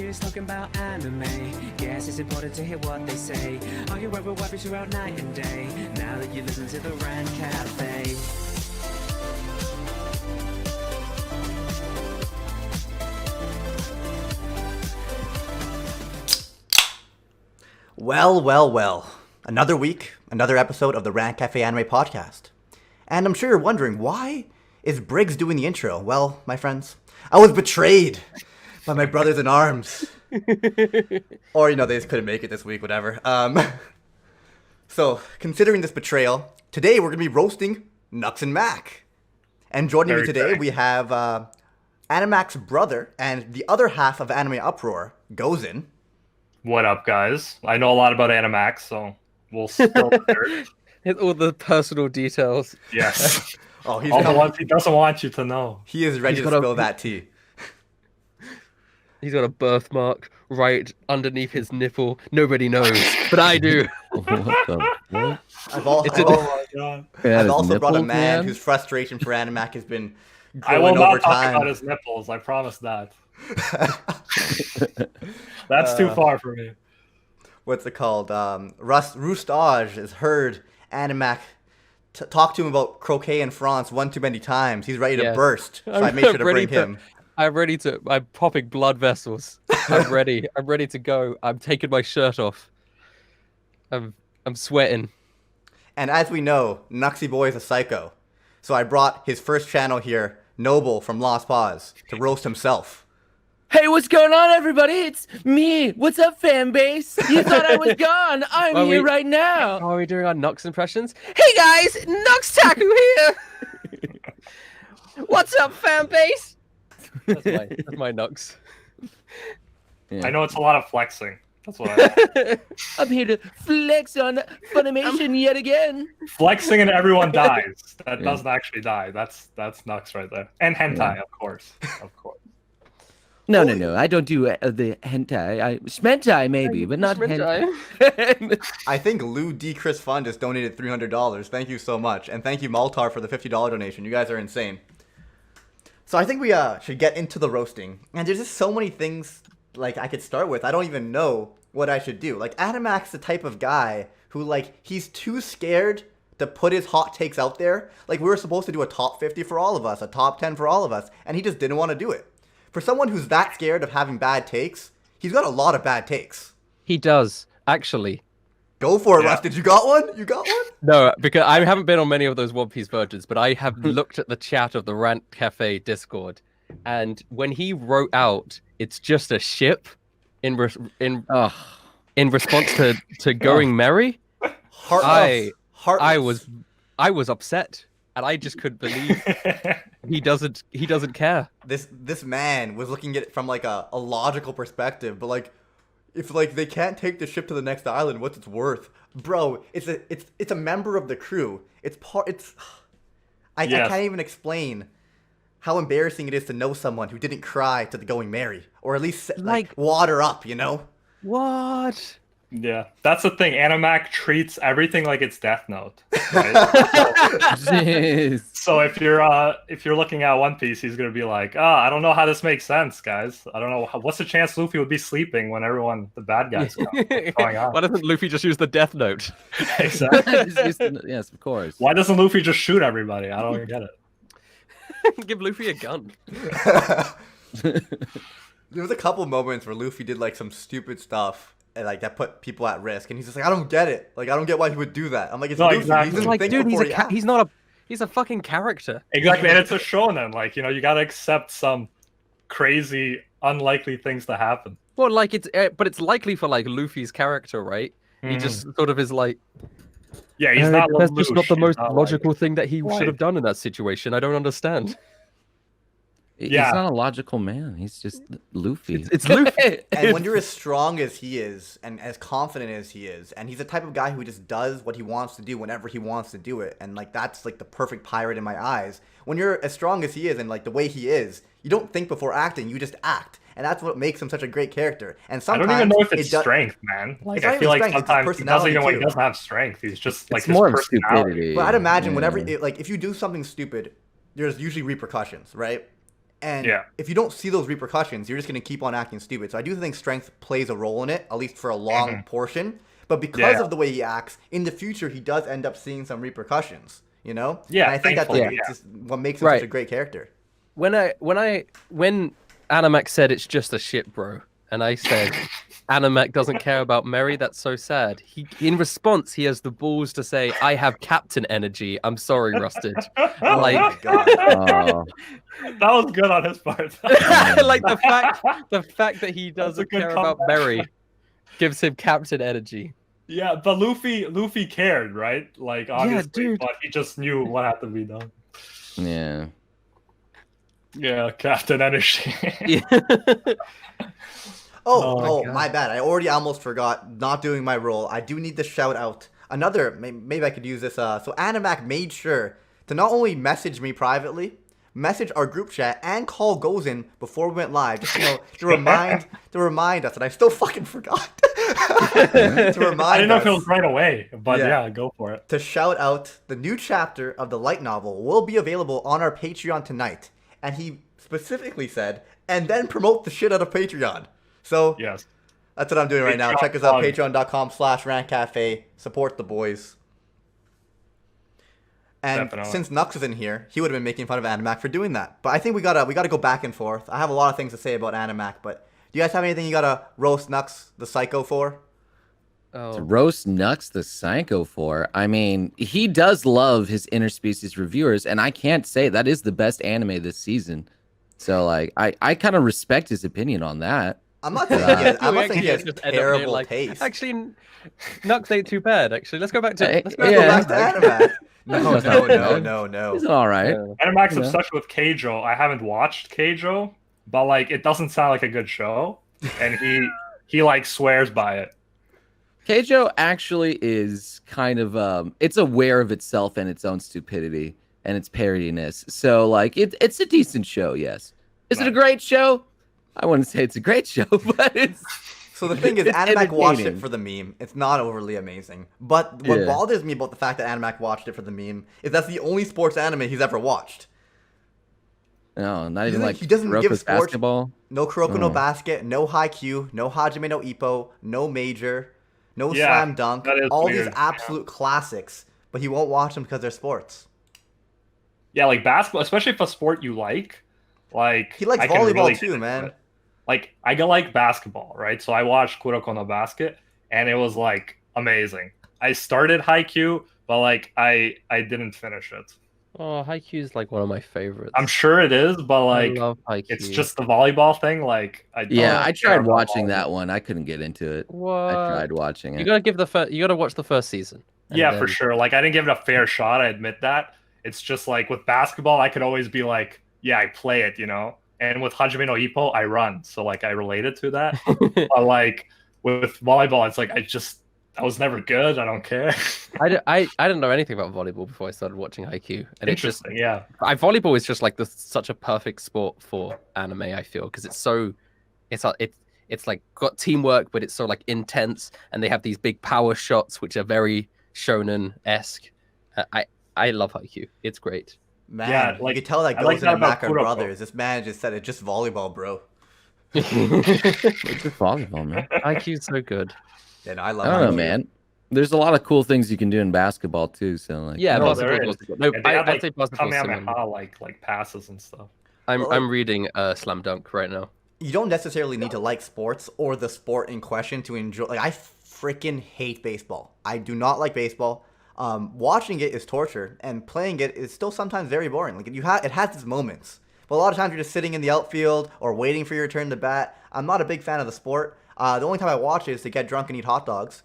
just talking about anime. Guess it's important to hear what they say. Argue over weapons throughout night and day. Now that you listen to the Rant Cafe. Well. Another week, another episode of the Rant Cafe Anime Podcast. And I'm sure you're wondering, why is Briggs doing the intro? Well, my friends, I was betrayed by my brothers in arms. Or, they just couldn't make it this week, whatever. So, considering this betrayal, today we're going to be roasting Nux and Mac. And joining me today, we have Animaks' brother and the other half of Anime Uproar, Gozen. What up, guys? I know a lot about Animaks, so we'll spill the dirt. All the personal details. Yes. Oh, all the ones he doesn't want you to know. He is ready to spill that tea. He's got a birthmark right underneath his nipple. Nobody knows, but I do. What the fuck? I've also brought a man whose frustration for Animak has been growing over time. I will not talk about his nipples, I promise that. That's too far for me. What's it called? Rustage has heard Animak talk to him about croquet in France one too many times. He's ready to burst, so I made sure to bring him. I'm popping blood vessels. I'm ready. I'm ready to go. I'm taking my shirt off. I'm sweating. And as we know, Nuxy Boy is a psycho. So I brought his first channel here, Noble from Lost Paws, to roast himself. Hey, what's going on, everybody? It's me. What's up, fan base? You thought I was gone. I'm here right now. Are we doing our Nux impressions? Hey, guys. Nux Taku here. What's up, fan base? That's my Nux. Yeah. I know it's a lot of flexing. That's what I I'm here to flex on Funimation yet again. Flexing and everyone dies. That doesn't actually die. That's Nux right there. And hentai, of course. Of course. No. I don't do the hentai. Smentai maybe, but not hentai. I think Lou D. Chris Fund has donated $300. Thank you so much. And thank you, Maltar, for the $50 donation. You guys are insane. So I think we should get into the roasting. And there's just so many things I could start with. I don't even know what I should do. Animak's the type of guy who, he's too scared to put his hot takes out there. We were supposed to do a top 50 for all of us, a top 10 for all of us, and he just didn't want to do it. For someone who's that scared of having bad takes, he's got a lot of bad takes. He does, actually. Go for it, Rustage. You got one? No, because I haven't been on many of those One Piece versions, but I have looked at the chat of the Rant Cafe Discord, and when he wrote out, "It's just a ship," in response to Going Merry, I was upset. And I just couldn't believe he doesn't care. This man was looking at it from a logical perspective, but if they can't take the ship to the next island, what's it worth? Bro, it's a member of the crew. I can't even explain how embarrassing it is to know someone who didn't cry to the Going Merry, or at least water up, What? Yeah, that's the thing. Animak treats everything like it's Death Note. Right? So if you're looking at One Piece, he's gonna be like, I don't know how this makes sense, guys. I don't know what's the chance Luffy would be sleeping when the bad guys come. What's going on? Why doesn't Luffy just use the Death Note? Exactly. Yes, of course. Why doesn't Luffy just shoot everybody? I don't even get it. Give Luffy a gun. There was a couple moments where Luffy did some stupid stuff. And, that put people at risk, and he's just I don't get it. I don't get why he would do that. I'm it's Luffy. Exactly. Dude, he's a fucking character. Exactly, and it's a shonen. You gotta accept some crazy, unlikely things to happen. Well, but it's likely for Luffy's character, right? He just sort of is yeah, he's not. That's just not the most logical thing that he should have done in that situation. I don't understand. He's not a logical man. He's just Luffy. It's Luffy. And when you're as strong as he is, and as confident as he is, and he's the type of guy who just does what he wants to do whenever he wants to do it, and that's the perfect pirate in my eyes. When you're as strong as he is, and the way he is, you don't think before acting. You just act, and that's what makes him such a great character. And sometimes I don't even know if it's strength, man. I feel sometimes he doesn't even he doesn't have strength. He's just it's more of stupidity. But I'd imagine whenever if you do something stupid, there's usually repercussions, right? And if you don't see those repercussions, you're just going to keep on acting stupid. So I do think strength plays a role in it, at least for a long portion. But because of the way he acts, in the future, he does end up seeing some repercussions, you know? Yeah, and I think that's like, it's just what makes him such a great character. When Animaks said it's just a ship, bro, and I said Animak doesn't care about Mary, that's so sad. In response, he has the balls to say, "I have captain energy. I'm sorry, Rustage." Oh my god. That was good on his part. Like the fact that he doesn't care about Mary gives him captain energy. Yeah, but Luffy cared, right? Like obviously, but he just knew what had to be done. Yeah. Yeah, captain energy. Oh, my bad. I already almost forgot. Not doing my role. I do need to shout out another. Maybe I could use this. So Animak made sure to not only message me privately, message our group chat, and call Gozen before we went live, just to remind us. And I still fucking forgot. To remind I didn't know us, if it was right away, but yeah, go for it. To shout out the new chapter of the light novel will be available on our Patreon tonight. And he specifically said, and then promote the shit out of Patreon. So yes, that's what I'm doing right now. Check us out, patreon.com/rantcafe. Support the boys. And since Nux is in here, he would have been making fun of Animak for doing that. But I think we gotta go back and forth. I have a lot of things to say about Animak, but do you guys have anything you gotta roast Nux the Psycho for? To roast Nux the Psycho for? I mean, he does love his interspecies reviewers, and I can't say that is the best anime this season. So like, I kind of respect his opinion on that. I'm not saying he has terrible taste. Actually, Nux ain't too bad. Actually, let's go back to Animak. No. He's all right. Animak's obsessed with Keijo. I haven't watched Keijo, but like, it doesn't sound like a good show, and he like swears by it. Keijo actually is kind of it's aware of itself and its own stupidity and its parodiness. So like it's a decent show, yes. Is it a great show? I wouldn't say it's a great show, but it's So the thing is, Animak watched it for the meme. It's not overly amazing. But what bothers me about the fact that Animak watched it for the meme is that's the only sports anime he's ever watched. No, not even like he doesn't give sports basketball. No Kuroko no Basket, no Haikyuu, no Hajime no Ippo, no Major. No Slam Dunk, all these absolute classics, but he won't watch them because they're sports. Yeah, like basketball, especially if a sport you like he likes volleyball too, man. Like I like basketball, right? So I watched Kuroko no Basket, and it was like amazing. I started Haikyuu, but like I didn't finish it. Oh, Haikyuu is like one of my favorites. I'm sure it is, but like I love Haikyuu. It's just the volleyball thing. Like I tried watching that one. I couldn't get into it. What? I tried watching it. You gotta watch the first season. Yeah, for sure. Like I didn't give it a fair shot. I admit that. It's just like with basketball, I could always be like, yeah, I play it, you know. And with Hajime no Ippo, I run. So like I related to that. But like with volleyball, it's like I was never good. I don't care. I didn't know anything about volleyball before I started watching Haikyuu. And Interesting, yeah. Volleyball is just like such a perfect sport for anime, I feel, because it's like got teamwork, but it's so like intense, and they have these big power shots, which are very shonen-esque. I love Haikyuu. It's great. Man, yeah, like, you can tell that Gozen and Mac are brothers. This man just said it's just volleyball, bro. It's just volleyball, man. Haikyuu's so good. Yeah, no, I don't know, man. There's a lot of cool things you can do in basketball too. So like, basketball. I'd say basketball. Like passes and stuff. I'm reading Slam Dunk right now. You don't necessarily need to like sports or the sport in question to enjoy. Like I freaking hate baseball. I do not like baseball. Watching it is torture, and playing it is still sometimes very boring. Like it has its moments, but a lot of times you're just sitting in the outfield or waiting for your turn to bat. I'm not a big fan of the sport. The only time I watch it is to get drunk and eat hot dogs.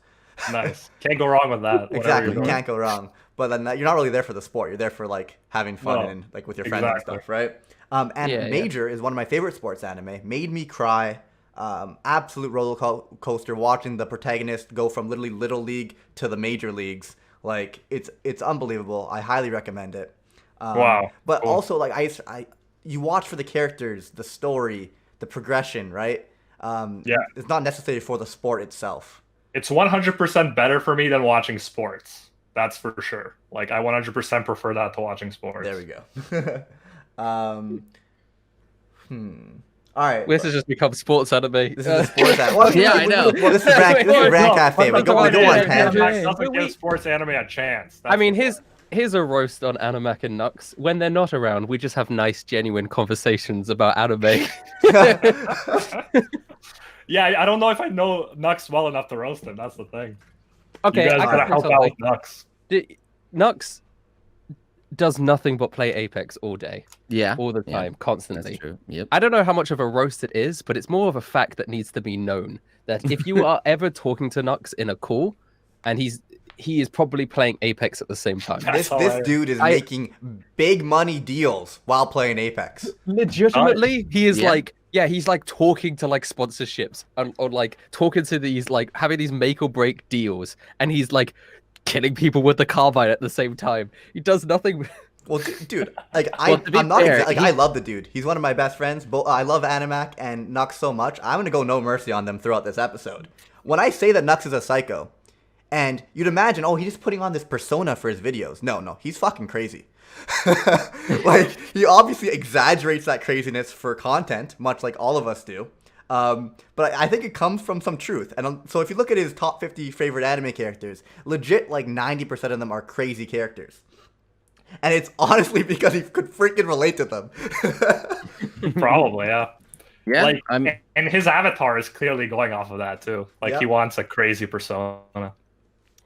Nice. Can't go wrong with that. Exactly. Can't go wrong. But then you're not really there for the sport. You're there for like having fun and like with your friends and stuff, right? Major is one of my favorite sports anime. Made me cry. Absolute roller coaster watching the protagonist go from literally little league to the major leagues. Like it's unbelievable. I highly recommend it. Wow. But also like you watch for the characters, the story, the progression, right? It's not necessary for the sport itself. It's 100% better for me than watching sports. That's for sure. Like I 100% prefer that to watching sports. There we go. All right. This has just become sports anime. This is a sports anime. Well, Yeah, I know. Well, this is Rant Cafe. We go on tangents. Doesn't give sports anime a chance. I mean, here's a roast on Animak and Nux. When they're not around, we just have nice, genuine conversations about anime. Yeah, I don't know if I know Nux well enough to roast him. That's the thing. Okay, You guys I gotta can help say out with something. Nux. Nux does nothing but play Apex all day, Yeah. all the time, constantly. That's true. Yep. I don't know how much of a roast it is, but it's more of a fact that needs to be known. That if you are ever talking to Nux in a call, and he is probably playing Apex at the same time. This dude is making big money deals while playing Apex. Legitimately, he is Yeah. he's like talking to like sponsorships or like talking to these like having these make or break deals, and he's like killing people with the carbine at the same time. He does nothing. Well, dude, like Well, to be I'm not fair, I love the dude. He's one of my best friends. But I love Animak and Nux so much. I'm gonna go no mercy on them throughout this episode. When I say that Nux is a psycho, and you'd imagine, oh, he's just putting on this persona for his videos. No, he's fucking crazy. Like, he obviously exaggerates that craziness for content, much like all of us do. But I think it comes from some truth. And so if you look at his top 50 favorite anime characters, legit like 90% of them are crazy characters. And it's honestly because he could freaking relate to them. Probably, yeah. Yeah. Like, and his avatar is clearly going off of that too. Like, Yep. he wants a crazy persona.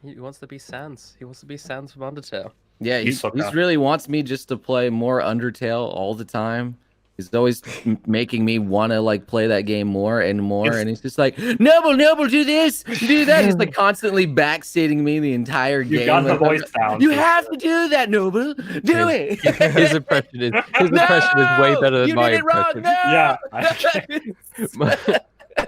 He wants to be Sans. He wants to be Sans from Undertale. Yeah, He's so he tough. really wants me just to play more Undertale all the time. He's always making me want to like play that game more and more, and he's just like, Noble, do this, do that. He's like constantly backstating me the entire game. You got the Like, voice down. you have to do that, Noble. Do it. His impression is way better than you my did it wrong. impression. No! Yeah.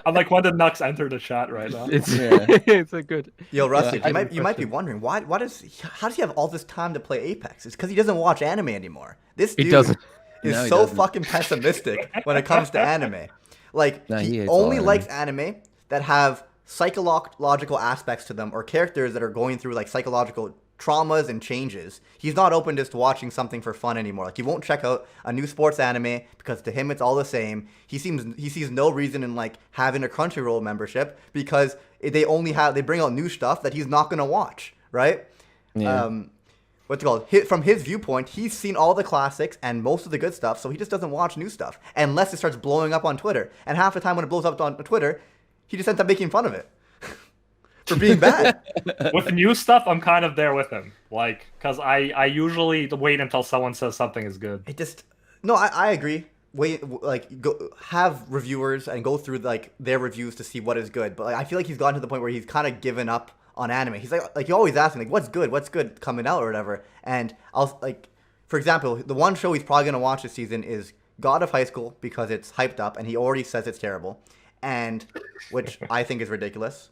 I'm like, when did Nux enter the chat right now? It's Yeah. it's a good. Yo, Rustage, Yeah, you might be wondering how does he have all this time to play Apex? It's because he doesn't watch anime anymore. This He dude doesn't. is No, he so doesn't. fucking pessimistic when it comes to anime. Like, No, he he hates all only anime. likes anime that have psychological aspects to them, or characters that are going through like psychological traumas and changes. He's not open just to watching something for fun anymore. Like, he won't check out a new sports anime because to him it's all the same. He sees no reason in like having a Crunchyroll membership because they bring out new stuff that he's not gonna watch, right? Yeah. What's it called? From his viewpoint, he's seen all the classics and most of the good stuff, so he just doesn't watch new stuff unless it starts blowing up on Twitter. And half the time when it blows up on Twitter, he just ends up making fun of it for being bad. With new stuff, I'm kind of there with him. Like, because I usually wait until someone says something is good. I agree. Have reviewers and go through like their reviews to see what is good. But like, I feel like he's gotten to the point where he's kind of given up on anime. He's like he always asks me like, what's good coming out or whatever. And I'll like, for example, the one show he's probably gonna watch this season is God of High School because it's hyped up and he already says it's terrible, and which I think is ridiculous.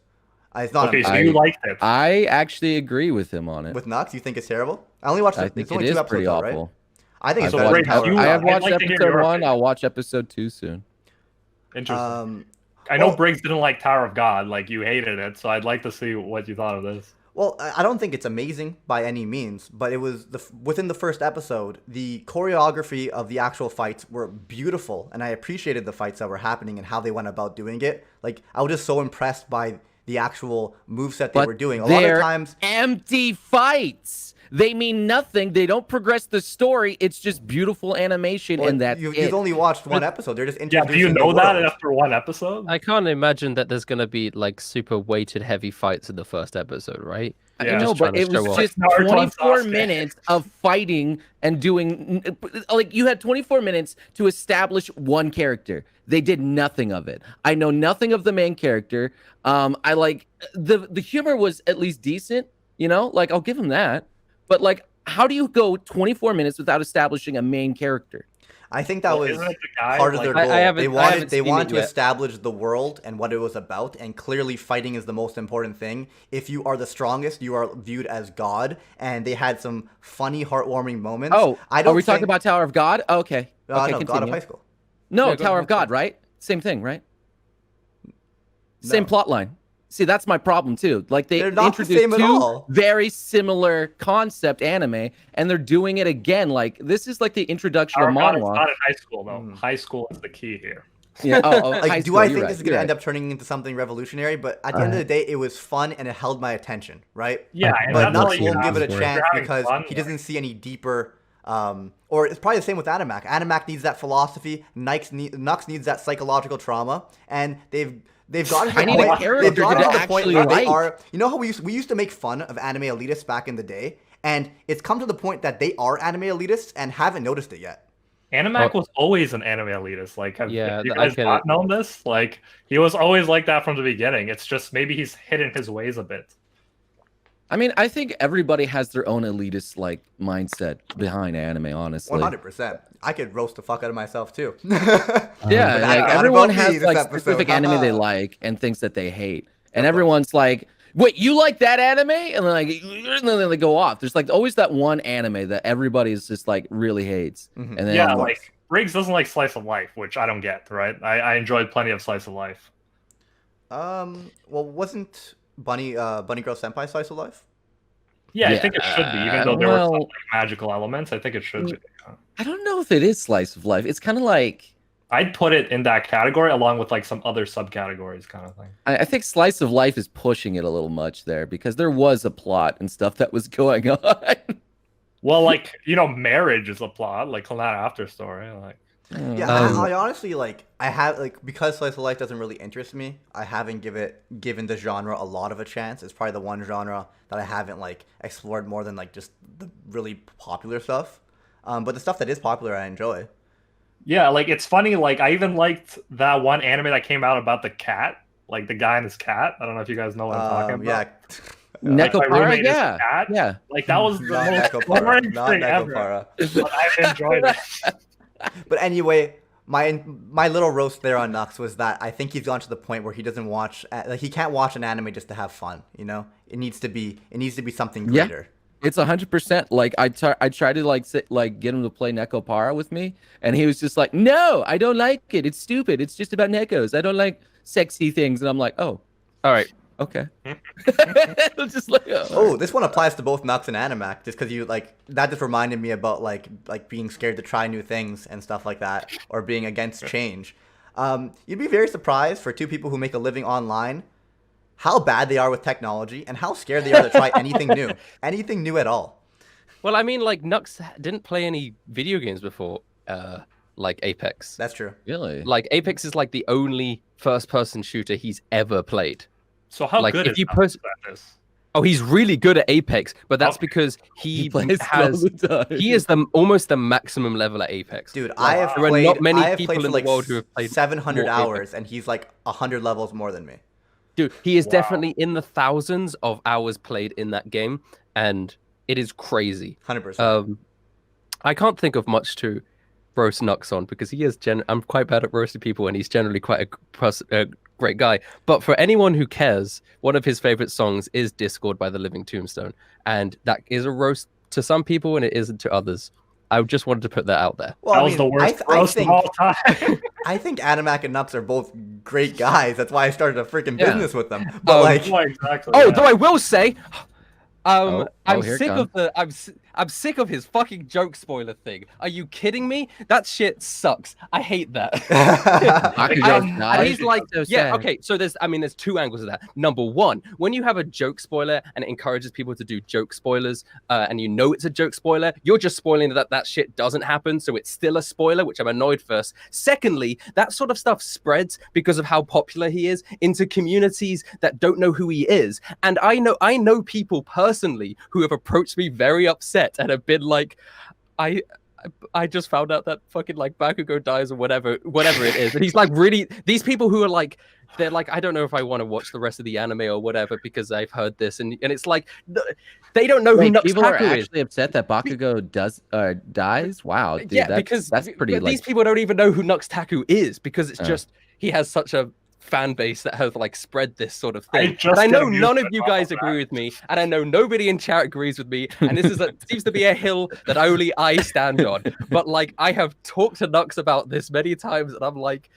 It's not. Okay, so you liked it. I actually agree with him on it. With Nux, you think it's terrible? I only watched. I think it's only it is 2 episodes pretty out, right? awful. I think it's So better Ray, than Tower. you- I have I'd watched like to hear episode your 1. opinion. I'll watch episode 2 soon. Interesting. I know well- Briggs didn't like Tower of God. Like, you hated it, so I'd like to see what you thought of this. Well, I don't think it's amazing by any means, but it was within the first episode, the choreography of the actual fights were beautiful, and I appreciated the fights that were happening and how they went about doing it. Like, I was just so impressed by the actual moveset they were doing. A lot of times, empty fights. They mean nothing. They don't progress the story. It's just beautiful animation, well, and that's you've it. only watched one episode. They're just Yeah, introducing do you the know that world. after one episode? I can't imagine that there's gonna be like super weighted heavy fights in the first episode, right? Yeah. I know, Just but trying it to was show off. just Naruto and 24 Sasuke. minutes of fighting and doing like you had 24 minutes to establish one character. They did nothing of it. I know nothing of the main character. I like the humor was at least decent, you know? Like I'll give him that. But like how do you go 24 minutes without establishing a main character? I think that was Isn't it the guy, part of like- their I goal. haven't- They I wanted haven't seen it to yet. establish the world and what it was about, and clearly fighting is the most important thing. If you are the strongest, you are viewed as God, and they had some funny, heartwarming moments. Oh, I don't are we talking think- about Tower of God? Okay. No, Okay, God of continue. High School. No, Yeah, go Tower ahead, of God, right? Same thing, right? No. Same plot line. See, that's my problem too. Like they They're not the introduced same at two all. very similar concept anime, and they're doing it again. Like this is like the introduction of Our it's manhwa. not in high school though. Mhm. High school is the key here. Yeah. Oh, Like, high do school, I you're think right, this is going you're to end right. up turning into something revolutionary? But at the end of the day, it was fun and it held my attention, right? Yeah, and But that's all Nux you won't have. give it a If chance you're having because fun, he doesn't see any deeper. Or it's probably the same with Animak. Animak needs that philosophy. Nux needs that psychological trauma, and they've gotten to I the need a point. character They've gotten to to the point actually where they like. are. You know how we used to make fun of anime elitists back in the day, and it's come to the point that they are anime elitists and haven't noticed it yet. Animak was always an anime elitist. Like, have you I guys get not it. known this? Like, he was always like that from the beginning. It's just maybe he's hidden his ways a bit. I mean, I think everybody has their own elitist like mindset behind anime. Honestly, 100%. I could roast the fuck out of myself too. yeah, But that's like, not everyone about me has this like episode. specific anime they like and things that they hate, and Of course. everyone's like, "Wait, you like that anime?" And then they go off. There's like always that one anime that everybody's just like really hates, Mhm. and then Yeah, like Riggs doesn't like slice of life, which I don't get. Right? I enjoyed plenty of slice of life. Well, wasn't Bunny Girl Senpai Slice of Life? Yeah, I Yeah, think it should be, even though there were well- some like, magical elements. I think it should be. I don't know if it is slice of life. It's kind of like I'd put it in that category along with like some other subcategories, kind of thing. I think slice of life is pushing it a little much there because there was a plot and stuff that was going on. Well, like marriage is a plot, like that after story. Like, Yeah, I honestly I have because Slice of Life doesn't really interest me. I haven't given the genre a lot of a chance. It's probably the one genre that I haven't explored more than just the really popular stuff. But the stuff that is popular, I enjoy. yeah, like it's funny. Like I even liked that one anime that came out about the cat, like the guy and his cat. I don't know if you guys know what I'm talking about. Yeah. Like, my Nekopara, roommate is a yeah, cat. yeah. Like that was the Not most Nekopara. boring Not thing ever. Nekopara. But I enjoyed it. But anyway, my little roast there on Nux was that I think he's gone to the point where he doesn't watch he can't watch an anime just to have fun. It needs to be something Yeah. greater. It's 100%. Like I tried to get him to play Nekopara with me, and he was just like, "No, I don't like it. It's stupid. It's just about Nekos. I don't like sexy things." And I'm like, "Oh, All right. okay." I'm just like, Oh, this one applies to both Nux and Animak, just because that just reminded me about being scared to try new things and stuff like that, or being against change. You'd be very surprised for two people who make a living online, how bad they are with technology and how scared they are to try anything new at all. Well, I mean, Nux didn't play any video games before, like Apex. That's true. really? Like Apex is like the only first-person shooter he's ever played. So how Like, good if is you Nux at this? Oh, he's really good at Apex, but that's Okay. because he plays it all has the time. he is almost the maximum level at Apex. Dude, Like, I have there are played. not many I have people played in for the world who have played 700 more hours, and he's 100 levels more than me. Dude, he is Wow. definitely in the thousands of hours played in that game, and it is crazy. 100%. I can't think of much to roast Nux on because he is I'm quite bad at roasting people, and he's generally quite a great guy. But for anyone who cares, one of his favorite songs is "Discord" by the Living Tombstone, and that is a roast to some people, and it isn't to others. I just wanted to put that out there. Well, That I was mean, the worst I roast think, of all time. I think Animak and Nux are both great guys. That's why I started a freaking Yeah. business with them. But Yeah, exactly. Oh, yeah. though I will say, I'm here it sick of comes. I'm sick of his fucking joke spoiler thing. Are you kidding me? That shit sucks. I hate that. Bakugo's Um, died. And he's like, So yeah, sad. okay. So there's two angles of that. Number one, when you have a joke spoiler and it encourages people to do joke spoilers, and you know it's a joke spoiler, you're just spoiling that shit doesn't happen, so it's still a spoiler, which I'm annoyed first. Secondly, that sort of stuff spreads because of how popular he is into communities that don't know who he is. And I know people personally who have approached me very upset and have been like, I just found out that fucking Bakugo dies or whatever it is. And he's like, really, these people who are they're like, I don't know if I want to watch the rest of the anime or whatever because I've heard this. And it's like, they don't know who Wait, Nux people are Taku is. actually upset that Bakugo dies. Wow, dude, Yeah, that's pretty but these people don't even know who Nux Taku is because it's Oh. just, he has such a fan base that have spread this sort of I thing. just But I know get amused none of by you all guys of agree that. with me, and I know nobody in chat agrees with me, and this is seems to be a hill that only I stand on. But I have talked to Nux about this many times, and I'm like,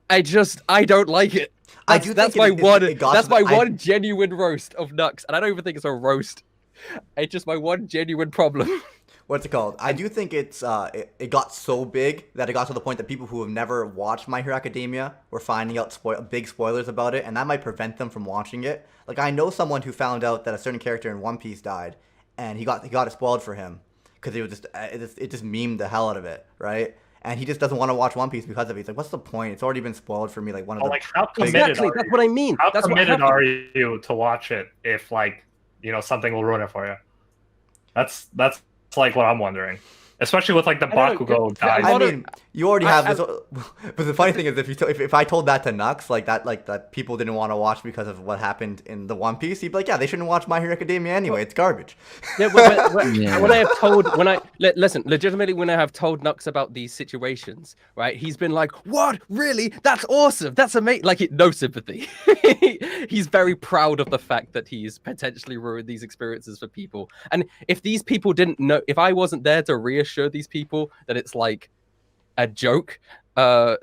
I don't like it. I do That's think my one. it got That's to the- my one genuine roast of Nux, and I don't even think it's a roast. It's just my one genuine problem. What's it called? I do think it got so big that it got to the point that people who have never watched My Hero Academia were finding out big spoilers about it, and that might prevent them from watching it. Like, I know someone who found out that a certain character in One Piece died, and he got it spoiled for him because it just memed the hell out of it, right? And he just doesn't want to watch One Piece because of it. He's like, what's the point? It's already been spoiled for me. Like one of the like how committed Exactly. are That's you? what I mean. How That's what committed happened. are you to watch it if like something will ruin it for you? That's like what I'm wondering. Especially with like the don't know, Bakugo dies. I What mean, you already have this. I- But the funny thing is, if I told that to Nux, that people didn't want to watch because of what happened in the One Piece, he'd be like, yeah, they shouldn't watch My Hero Academia anyway. It's garbage. Yeah, Yeah. when I have told, listen, legitimately, when I have told Nux about these situations, right, he's been like, "What? Really? That's awesome. That's amazing." Like, no sympathy. He's very proud of the fact that he's potentially ruined these experiences for people. And if these people didn't know, if I wasn't there to reassure these people that it's like a joke, their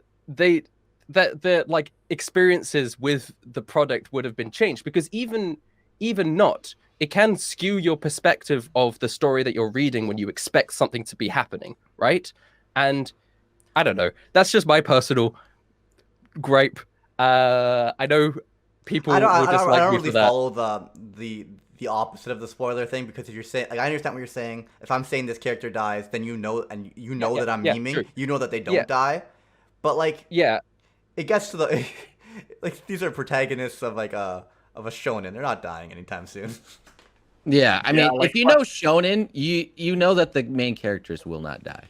like experiences with the product would have been changed, because even not, it can skew your perspective of the story that you're reading when you expect something to be happening, right? And I don't know, that's just my personal gripe. I know people I will don't dislike me really for that. follow the opposite of the spoiler thing, because if you're saying, like, I understand what you're saying. If I'm saying this character dies, then you know that I'm yeah, memeing. true. You know that they don't Yeah. die. But like, Yeah, it gets to the like, these are protagonists of like of a shonen. They're not dying anytime soon. Yeah, I mean, like, if you know shonen, you know that the main characters will not die.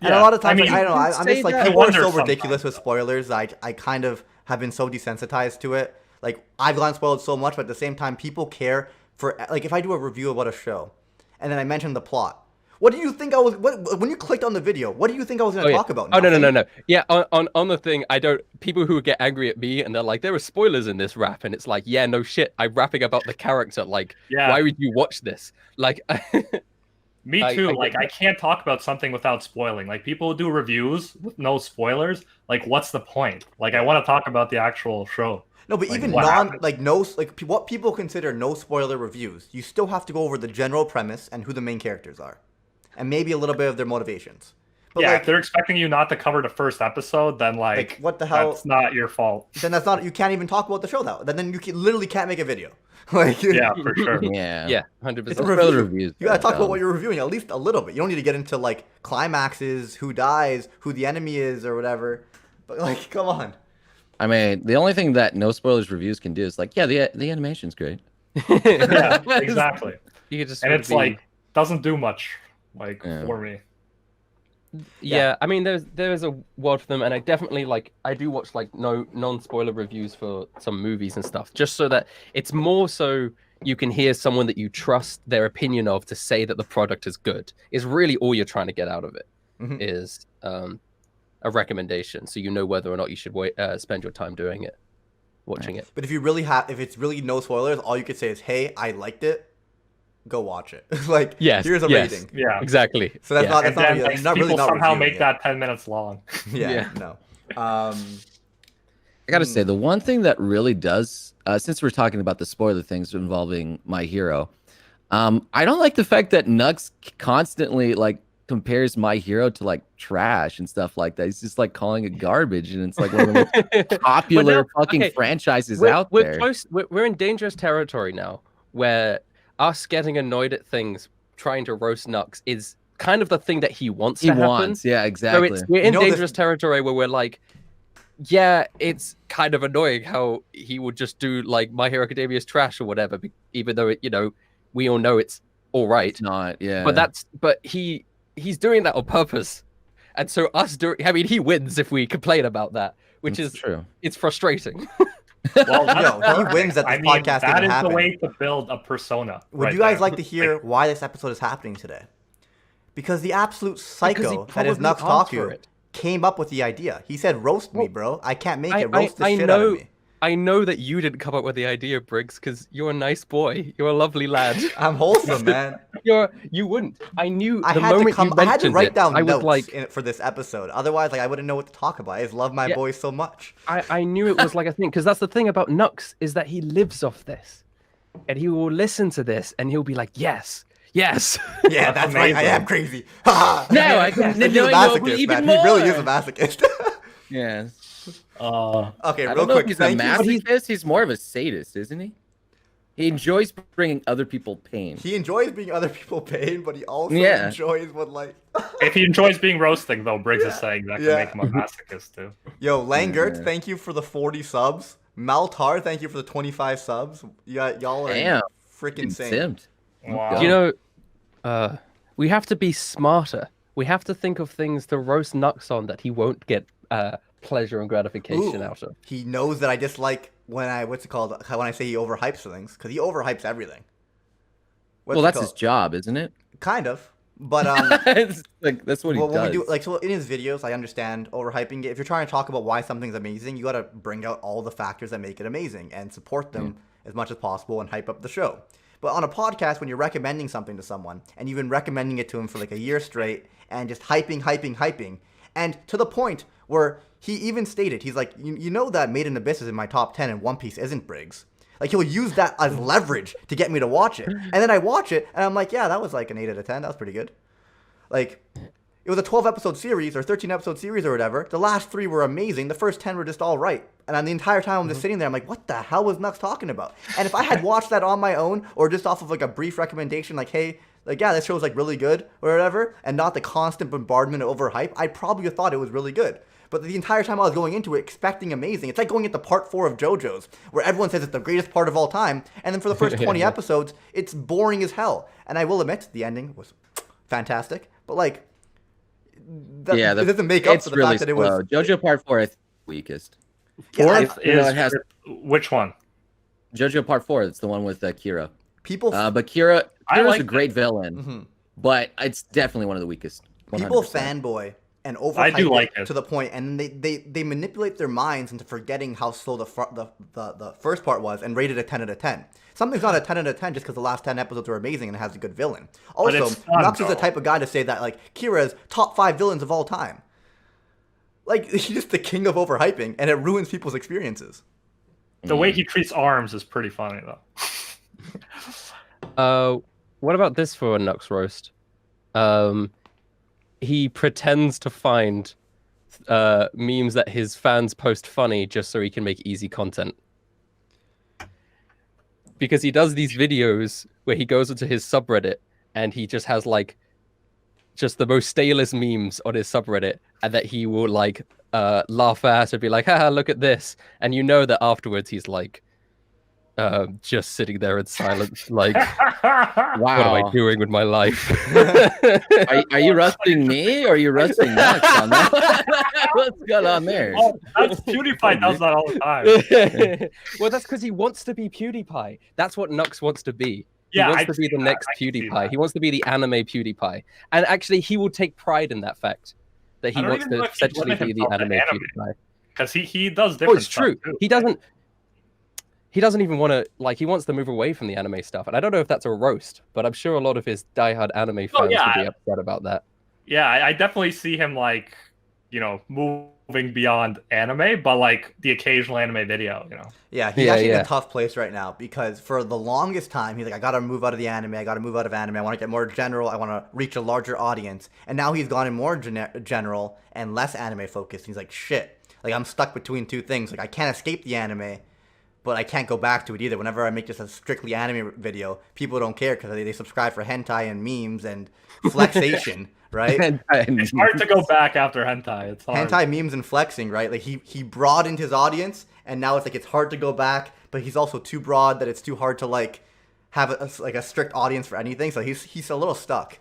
And a lot of times, I mean, like, I don't know. I'm say just like, that. people are wonder so sometimes, ridiculous with though. spoilers. I kind of have been so desensitized to it. Like, I've gotten spoiled so much, but at the same time, people care for, like, if I do a review about a show, and then I mention the plot. What do you think I was? When you clicked on the video, what do you think I was going to talk about? Oh, no. Nothing? Yeah, on the thing, I don't. People who get angry at me and they're like, there are spoilers in this rap, and it's like, yeah, no shit. I'm rapping about the character. Like, Yeah. why would you watch this? Like, Me I too. get Like, I that. can't talk about something without spoiling. Like, people do reviews with no spoilers. Like, what's the point? Like, I want to talk about the actual show. No, but Like, even what happened? what people consider no spoiler reviews, you still have to go over the general premise and who the main characters are, and maybe a little bit of their motivations. But Yeah, like, if they're expecting you not to cover the first episode, then like what the hell? That's not your fault. Then that's not. You can't even talk about the show now. Then literally can't make a video. Like, Yeah, for sure. Yeah. yeah, 100%. It's a Spoiler review. reviews, You gotta talk about dumb. what you're reviewing at least a little bit. You don't need to get into like climaxes, who dies, who the enemy is, or whatever. But like, come on. I mean, the only thing that no spoilers reviews can do is like, yeah, the animation's great. Yeah, exactly. You could just And sort of it's be- like doesn't do much like Yeah. for me. yeah, I mean, there's a world for them, and I definitely like, I do watch like non-spoiler reviews for some movies and stuff, just so that it's more so you can hear someone that you trust their opinion of to say that the product is good. Is really all you're trying to get out of it, Mhm. is a recommendation, so you know whether or not you should spend your time doing it, watching it. But if it's really no spoilers, all you could say is, "Hey, I liked it. Go watch it." Like, Yes, here's a yes. rating. Yeah. Exactly. So that's Yeah. not And then really, like, not really people not somehow reviewing make it. that 10 minutes long. Yeah, Yeah. no. I gotta say, the one thing that really does, since we're talking about the spoiler things involving My Hero, I don't like the fact that Nux constantly like compares My Hero to like trash and stuff like that. He's just like calling it garbage, and it's like one of the most popular But no, fucking okay, franchises we're, out we're there. close. We're in dangerous territory now, where us getting annoyed at things, trying to roast Nux, is kind of the thing that he wants He to happen. wants, yeah, So exactly. we're in know this- dangerous territory where we're like, yeah, it's kind of annoying how he would just do like My Hero Academia is trash or whatever, even though we all know it's all right. It's not, yeah. But he's doing that on purpose, and so I mean, he wins if we complain about that, which It's is true. it's frustrating. Well, that's Yo, he perfect. wins that this I mean, podcast that didn't is happen. the way to build a persona. Would right you guys there. like to hear why this episode is happening today? Because the absolute Because he psycho that is probably Nux asked for Taku it. came up with the idea. He said, "Roast me, Well, bro. I can't make I- it. Roast the I shit out know- of me." I know that you didn't come up with the idea, Briggs, because you're a nice boy. You're a lovely lad. I'm wholesome, man. You wouldn't. I knew I the had to moment come. you I mentioned had to write it, down I was notes like, for this episode. Otherwise, like I wouldn't know what to talk about. I just love my Yeah. boys so much. I knew it was like a thing, because that's the thing about Nux is that he lives off this, and he will listen to this and he'll be like, yes. Yeah, that's right. I amazing. am crazy. Now I can He's a know you masochist, even man. He really more. is a masochist. Yeah. Okay, I real don't know quick. if he's a Thank you. masochist. He's more of a sadist, isn't he? He enjoys bringing other people pain. He enjoys being other people pain, but he also Yeah. enjoys what like. If he enjoys being roasting, though, Briggs is saying that can Yeah. make him a masochist too. Yo, Langert, Yeah. thank you for the 40 subs. Maltar, thank you for the 25 subs. Y'all are Damn. freaking insane. Simmed. Wow. You know, we have to be smarter. We have to think of things to roast Nux on that he won't get pleasure and gratification Ooh, out of. he knows that I dislike when when I say he overhypes things, because he overhypes everything. Well, that's his job, isn't it? Kind of, but It's like that's what he well, when does. we do like so in his videos, I understand overhyping it. If you're trying to talk about why something's amazing, you gotta bring out all the factors that make it amazing and support them as much as possible and hype up the show. But on a podcast, when you're recommending something to someone and you've been recommending it to him for like a year straight and just hyping, and to the point where he even stated, he's like, you know that Made in Abyss is in my top 10 and One Piece isn't, Briggs. Like, he'll use that as leverage to get me to watch it. And then I watch it, and I'm like, yeah, that was like an 8 out of 10. That was pretty good. Like, it was a 12-episode series or 13-episode series or whatever. The last 3 were amazing. The first 10 were just all right. And the entire time I'm just sitting there, I'm like, what the hell was Nux talking about? And if I had watched that on my own or just off of like a brief recommendation, like, hey, like, yeah, this show's like really good or whatever, and not the constant bombardment of overhype, I probably have thought it was really good. But the entire time I was going into it expecting amazing. It's like going into part 4 of JoJo's, where everyone says it's the greatest part of all time, and then for the first 20 episodes, it's boring as hell. And I will admit, the ending was fantastic, but like, that, yeah, it doesn't make up it's for the really fact that it was slow. JoJo Part 4 I think weakest. Yeah, Fourth you know, is it has- which one? JoJo Part 4, it's the one with Kira. people. But Kira's I a like great villain, Mhm. but it's definitely one of the weakest. 100%. People fanboy and overhype I do like it it. to the point, and they manipulate their minds into forgetting how slow the first part was and rate it a 10 out of 10. Something's not a 10 out of 10 just because the last 10 episodes are amazing and it has a good villain. Also, it's fun, Nux is the though. type of guy to say that like Kira's top 5 villains of all time. Like, he's just the king of overhyping, and it ruins people's experiences. The way he treats arms is pretty funny though. What about this for a Nux roast? He pretends to find memes that his fans post funny just so he can make easy content. Because he does these videos where he goes into his subreddit and he just has like just the most stalest memes on his subreddit, and that he will like laugh at and be like, haha, look at this. And you know that afterwards he's like just sitting there in silence, like, Wow. what am I doing with my life? Are you rusting me or are you rusting Nux on that? What's going on there? Oh, that's PewDiePie does that all the time. Well, that's because he wants to be PewDiePie. That's what Nux wants to be. He Yeah, wants I to be see the that. next I can see PewDiePie. that. He wants to be the anime PewDiePie. And actually, he will take pride in that fact that he I don't wants even know to if he'd essentially limit be the himself to anime anime. PewDiePie. Because he does Oh, different it's true. stuff too. He doesn't even want to, like, he wants to move away from the anime stuff. And I don't know if that's a roast, but I'm sure a lot of his diehard anime fans yeah. would be upset about that. Yeah, I definitely see him like, you know, moving beyond anime, but like the occasional anime video, you know. Yeah, he's Yeah, actually in yeah. a tough place right now because for the longest time, he's like, I gotta move out of the anime, I gotta move out of anime, I wanna get more general, I wanna reach a larger audience. And now he's gone in more general and less anime focused. He's like, shit, like I'm stuck between two things. Like I can't escape the anime, but I can't go back to it either. Whenever I make just a strictly anime video, people don't care because they subscribe for hentai and memes and flexation, right? It's hard to go back after hentai. It's hard. Hentai memes and flexing, right? Like he broadened his audience, and now it's like it's hard to go back, but he's also too broad that it's too hard to like have a strict audience for anything. So he's a little stuck.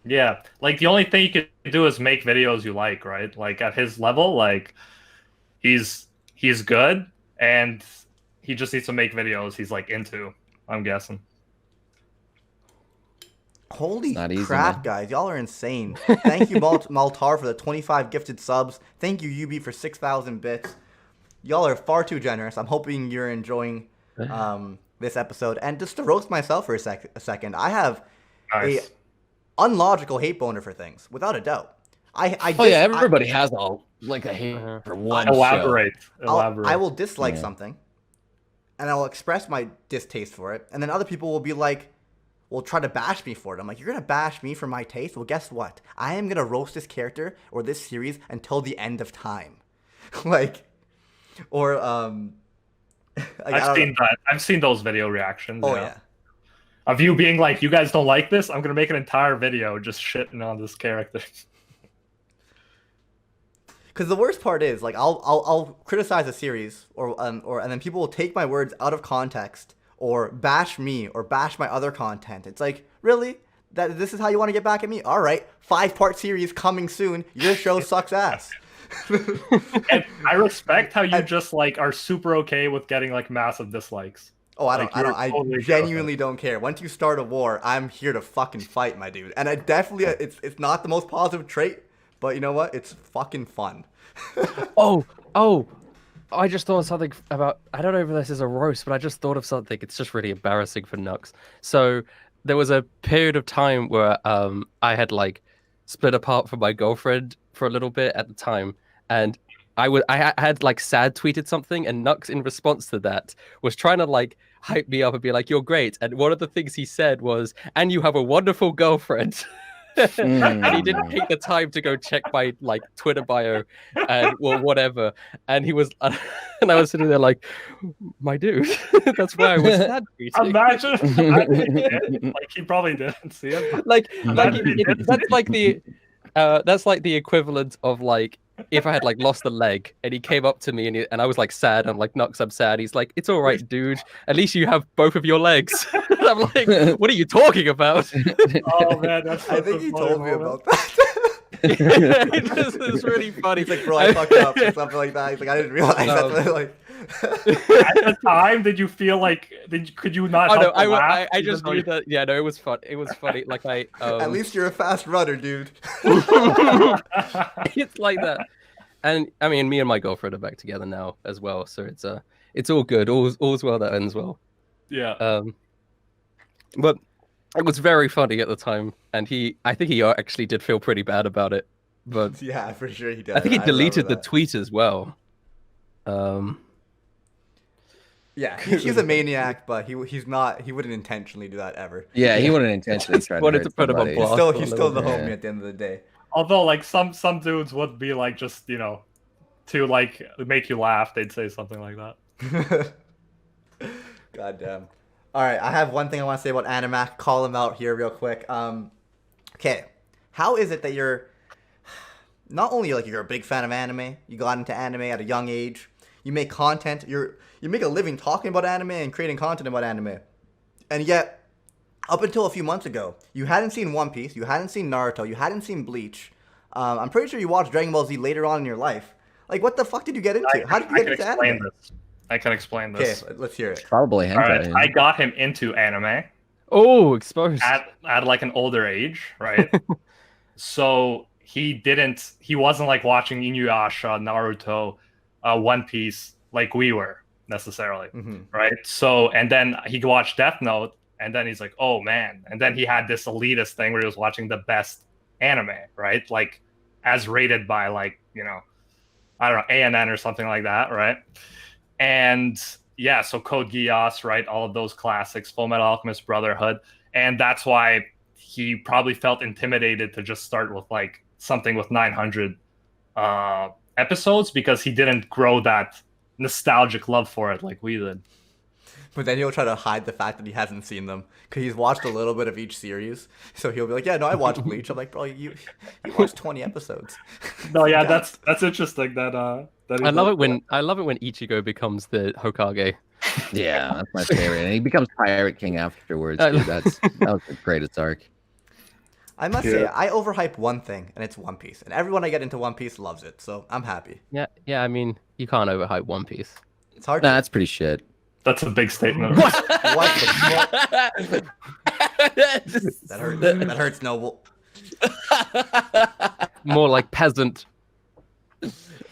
Yeah, like the only thing you can do is make videos you like, right? Like at his level, like he's good, and he just needs to make videos he's like into, I'm guessing. Holy not easy, crap, man. guys. Y'all are insane. Thank you, Maltar, for the 25 gifted subs. Thank you, UB, for 6,000 bits. y'all are far too generous. I'm hoping you're enjoying this episode. And just to roast myself for a second, I have a unlogical hate boner for things, without a doubt. Everybody has a hate for one Elaborate. show. I will dislike something, and I'll express my distaste for it, and then other people will be like, will try to bash me for it. I'm like, you're gonna bash me for my taste? Well, guess what? I am gonna roast this character or this series until the end of time. I've seen that. I've seen those video reactions. Oh yeah. Of you being like, you guys don't like this? I'm gonna make an entire video just shitting on this character. Because the worst part is, like, I'll criticize a series, and then people will take my words out of context, or bash me, or bash my other content. It's like, really? This is how you want to get back at me? All right, 5-part series coming soon. Your show sucks ass. And I respect how you just like are super okay with getting like massive dislikes. Oh, I genuinely don't care. Once you start a war, I'm here to fucking fight, my dude. And I definitely, it's not the most positive trait. But you know what? It's fucking fun. Oh, I just thought of something about, I don't know if this is a roast, but I just thought of something. It's just really embarrassing for Nux. So there was a period of time where I had like split apart from my girlfriend for a little bit at the time. And I had like sad tweeted something, and Nux in response to that was trying to like hype me up and be like, you're great. And one of the things he said was, and you have a wonderful girlfriend. And he didn't take the time to go check my like Twitter bio and whatever. And he was, and I was sitting there like, my dude, that's why I was sad tweeting. Imagine, like he probably didn't see it. That's like the equivalent of like if I had like lost a leg and he came up to me and I was like sad. I'm like, Nux, I'm sad. He's like, it's all right, dude. At least you have both of your legs. I'm like, what are you talking about? Oh man, that's I think he told me about that. It's really funny. He's like, bro, I fucked up or something like that. He's like, I didn't realize that. Like, at the time, did you feel like could you not? Oh no, laugh, I just knew that. Yeah, no, it was fun. It was funny. Like at least you're a fast runner, dude. It's like that. And I mean, me and my girlfriend are back together now as well, so it's all good. All's well that ends well. Yeah. But it was very funny at the time, and I think he actually did feel pretty bad about it. But yeah, for sure he did. I think he deleted the tweet as well. Yeah, he's a maniac, but he's not. He wouldn't intentionally do that ever. Yeah, he wouldn't intentionally try wanted to put him on blast. He's still the homie at the end of the day. Although, like some dudes would be like, just to like make you laugh, they'd say something like that. God damn. All right, I have one thing I want to say about Animaks. Call him out here real quick. Okay, how is it that you're not only like you're a big fan of anime, you got into anime at a young age, you make content, you make a living talking about anime and creating content about anime, and yet up until a few months ago, you hadn't seen One Piece, you hadn't seen Naruto, you hadn't seen Bleach. I'm pretty sure you watched Dragon Ball Z later on in your life. Like, what the fuck did you get into? How did you get into anime? I can explain this. Okay, let's hear it. Probably hentai. All right, I got him into anime. Oh, exposed. At like an older age, right? So he wasn't like watching Inuyasha, Naruto, One Piece like we were necessarily, right? So, and then he watched Death Note, and then he's like, oh man. And then he had this elitist thing where he was watching the best anime, right? Like as rated by like, I don't know, ANN or something like that, right? And yeah, so Code Geass, right? All of those classics, Full Metal Alchemist Brotherhood. And that's why he probably felt intimidated to just start with like something with 900 episodes, because he didn't grow that nostalgic love for it like we did. But then he'll try to hide the fact that he hasn't seen them because he's watched a little bit of each series. So he'll be like, "Yeah, no, I watched Bleach." I'm like, "Bro, you watched 20 episodes." No, yeah, that's interesting. That I love it when Ichigo becomes the Hokage. Yeah, that's my favorite, and he becomes Pirate King afterwards. Dude. That was the greatest arc. I must say, I overhype one thing, and it's One Piece, and everyone I get into One Piece loves it, so I'm happy. Yeah. I mean, you can't overhype One Piece. It's hard. Nah, that's pretty shit. That's a big statement. What the fuck? That hurts, Noble. More like peasant.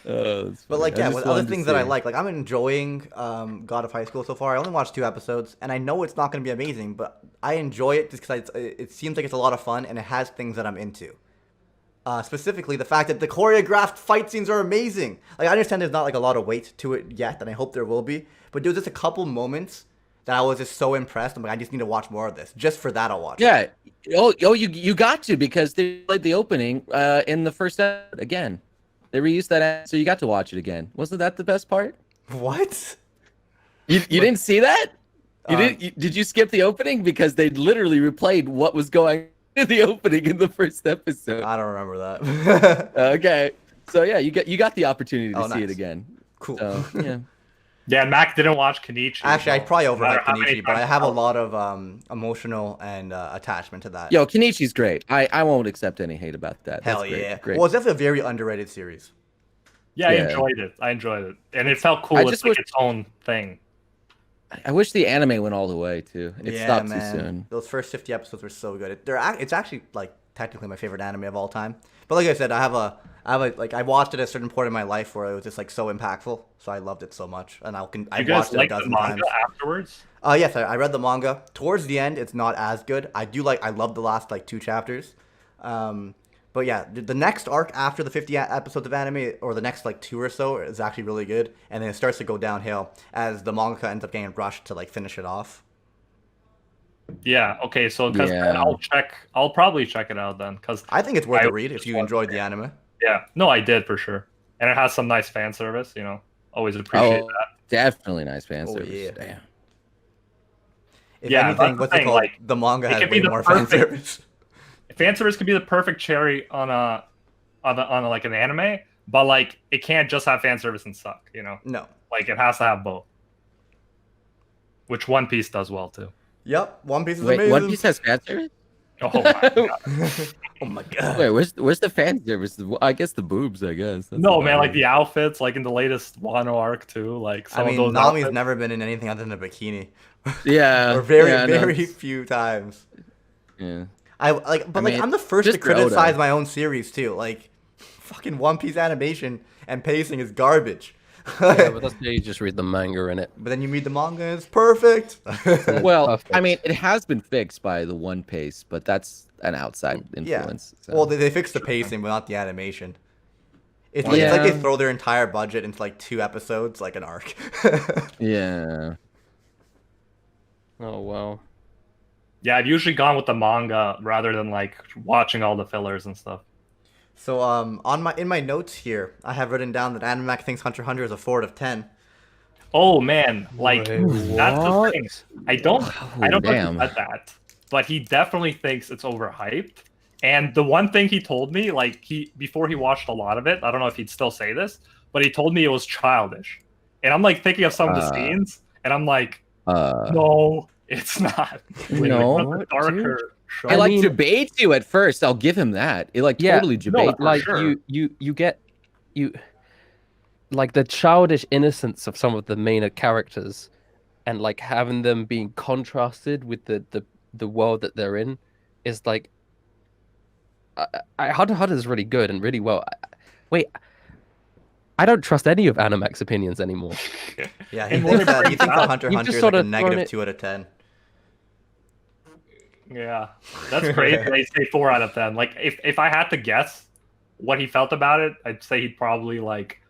But like, yeah, with other things that I like I'm enjoying God of High School so far. I only watched 2 episodes, and I know it's not going to be amazing, but I enjoy it just because it seems like it's a lot of fun, and it has things that I'm into. Specifically, the fact that the choreographed fight scenes are amazing. Like, I understand there's not like a lot of weight to it yet, and I hope there will be. But there was just a couple moments that I was just so impressed. I'm like, I just need to watch more of this. Just for that, I'll watch it. Yeah. You got to, because they played the opening in the first episode again. They reused that, so you got to watch it again. Wasn't that the best part? What? You didn't see that? Did you skip the opening? Because they literally replayed what was going in the opening in the first episode. I don't remember that. Okay. So yeah, you got the opportunity to see nice. it again. Cool. So, yeah. Yeah, and Mac didn't watch Kenichi. Actually, I probably No matter overhyped how many Kenichi, but I times have a I- lot of emotional and attachment to that. Yo, Kenichi's great. I won't accept any hate about that. Hell That's great. yeah. Great. Well, it's definitely a very underrated series. Yeah, I Yeah. enjoyed it. And it felt cool. I It's just like wish- its own thing. I wish the anime went all the way too. It Yeah, stopped man. too soon. Those first 50 episodes were so good. It's actually like technically my favorite anime of all time. But like I said, I watched it at a certain point in my life where it was just like so impactful. So I loved it so much, and I You watched guys it a like the dozen manga times. afterwards? Yes, I read the manga. Towards the end, it's not as good. I love the last like 2 chapters. But yeah, the next arc after the 50 episodes of anime, or the next like 2 or so, is actually really good. And then it starts to go downhill as the mangaka ends up getting rushed to like finish it off. Yeah. Okay. So because Yeah. I'll probably check it out then. Because I think it's worth I a read if you enjoyed the anime. yeah, no, I did for sure, and it has some nice fan service. Always appreciate Oh, that. definitely nice fan Oh, service. yeah. Damn. If Yeah, anything, that's the what's it thing, called? like, The manga it has could be way the more fan perfect- service. Fan service could be the perfect cherry on like an anime, but like it can't just have fan service and suck. No. Like it has to have both, which One Piece does well too. Yep, One Piece is Wait, amazing. One Piece has fan service? Oh my god. Oh my god. Wait, where's the fan service? I guess the boobs. I guess. That's No about man, like it. the outfits, like in the latest Wano arc too. Like I some mean, of those Nami's outfits. never been in anything other than a bikini. Yeah. Or very, yeah, no, very it's- few times. Yeah. I'm the first to just for Oda. criticize my own series too. Like, fucking One Piece animation and pacing is garbage. Yeah, but that's you just read the manga in it. But then you read the manga and it's perfect. Well, Perfect. I mean, it has been fixed by the One Piece, but that's an outside Yeah. influence. so. Well, they fixed the pacing, but not the animation. It's like Yeah. they throw their entire budget into like 2 episodes, like an arc. yeah. Oh wow. Yeah, I've usually gone with the manga rather than like watching all the fillers and stuff. So in my notes here, I have written down that Animaks thinks Hunter x Hunter is a 4 out of 10. Oh man, like Wait, that's the what? thing. I don't know if damn. he said that, but he definitely thinks it's overhyped. And the one thing he told me, like before he watched a lot of it, I don't know if he'd still say this, but he told me it was childish. And I'm like thinking of some of the scenes, and I'm like, no, it's not. No, Like, what's the darker show? It like mean- debates you at first. I'll give him that. It like Yeah, totally debates. for Like sure. you get like the childish innocence of some of the main characters, and like having them being contrasted with the world that they're in is like. Hunter x Hunter is really good and really well. Wait, I don't trust any of Animak's opinions anymore. Yeah, he And thinks what that about he thinks that that? Hunter x You've Hunter just is like sort a of thrown negative it- 2 out of 10. Yeah, that's crazy. They say 4 out of 10. Like if I had to guess what he felt about it, I'd say he'd probably like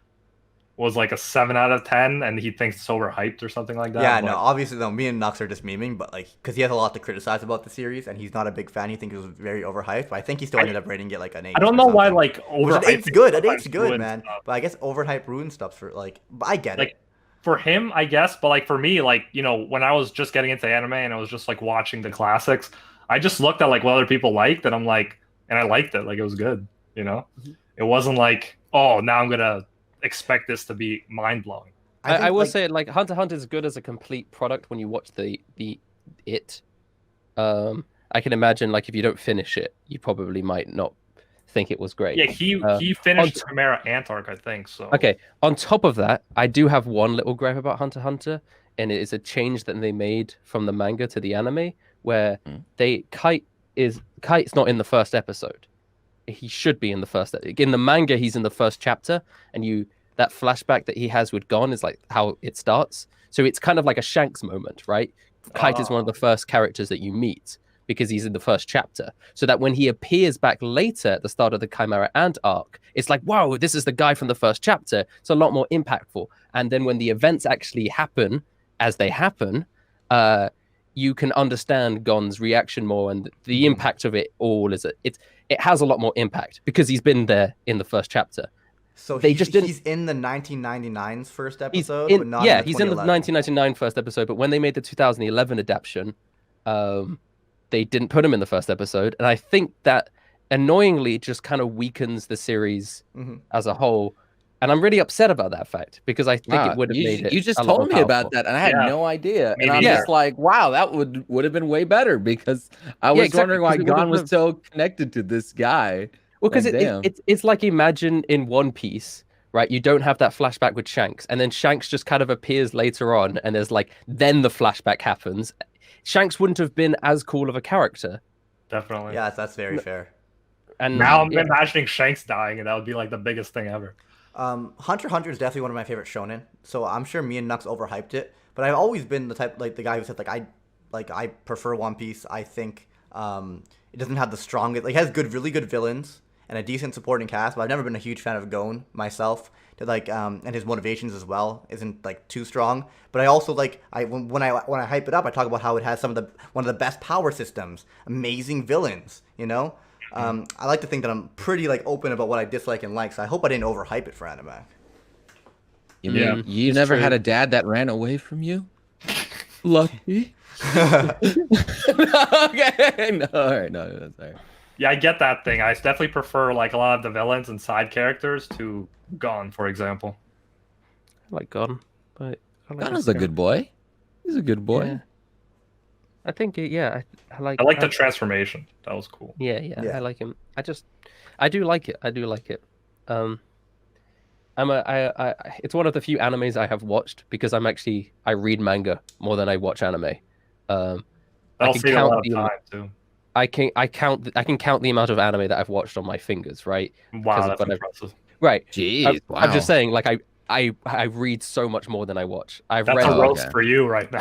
was like a 7 out of 10, and he thinks it's overhyped or something like that. Yeah, but- no, obviously though, me and Nux are just memeing, but like, because he has a lot to criticize about the series, and he's not a big fan. He thinks it was very overhyped, but I think he still ended up rating it like an 8. I don't or know why something. like Which overhyped. an 8's good. An 8's sometimes good, ruins man. stuff. But I guess overhype ruins stuff for like. But I get it. Like for him, I guess, but like for me, like when I was just getting into anime and I was just like watching the classics, I just looked at like what other people liked, and I'm like, and I liked it. Like it was good. It wasn't like, oh, now I'm gonna expect this to be mind blowing. think, I will like, say like Hunter x Hunter is good as a complete product when you watch it. I can imagine like if you don't finish it, you probably might not think it was great. Yeah, he finished on the Chimera Ant arc, I think. So Okay. On top of that, I do have one little gripe about Hunter x Hunter, and it is a change that they made from the manga to the anime, where Kite's not in the first episode. He should be in the first. In the manga, he's in the first chapter, and you that flashback that he has with Gon is like how it starts. So it's kind of like a Shanks moment, right? Kite is one of the first characters that you meet because he's in the first chapter. So that when he appears back later at the start of the Chimera Ant arc, it's like, wow, this is the guy from the first chapter. It's a lot more impactful. And then when the events actually happen, as they happen, you can understand Gon's reaction more, and the impact of it all is it has a lot more impact because he's been there in the first chapter. So they just didn't. He's in the 1999's first episode, but not yeah, in the he's in the 2011. 1999 first episode. But when they made the 2011 adaptation, they didn't put him in the first episode, and I think that annoyingly just kind of weakens the series as a whole. And I'm really upset about that fact because I think it would have made it. You just a lot told more me about powerful. that, and I had no idea. Me And I'm neither. just like, wow, that would have been way better because I was exactly, wondering why because it Gon would've- was so connected to this guy. Well, because Like, it's like imagine in One Piece, right? You don't have that flashback with Shanks, and then Shanks just kind of appears later on, and there's like then the flashback happens. Shanks wouldn't have been as cool of a character. Definitely. Yeah, that's very fair. And Now I'm imagining Shanks dying, and that would be like the biggest thing ever. Hunter x Hunter is definitely one of my favorite shonen, so I'm sure me and Nux overhyped it. But I've always been the type, like the guy who said I prefer One Piece. I think it doesn't have the strongest, like it has really good villains and a decent supporting cast. But I've never been a huge fan of Gon myself. And his motivations as well isn't like too strong. But I also when I hype it up, I talk about how it has one of the best power systems, amazing villains. You know. I like to think that I'm pretty open about what I dislike and like, so I hope I didn't overhype it for Animak. You mean you it's never true. had a dad that ran away from you? Lucky. Okay. No, all right, no, that's all right. Yeah, I get that thing. I definitely prefer like a lot of the villains and side characters to Gon, for example. I like Gon, but Gon is a good boy. He's a good boy. Yeah. I think I like. I like the transformation. That was cool. Yeah, Yeah. I like him. I do like it. I do like it. It's one of the few animes I have watched because I read manga more than I watch anime. That'll can save a count lot of the- time too. I can count the amount of anime that I've watched on my fingers, right? Wow, that's whatever. impressive. Right. Jeez, wow. I'm just saying, like I read so much more than I watch. I've That's read, a roast okay. for you right now.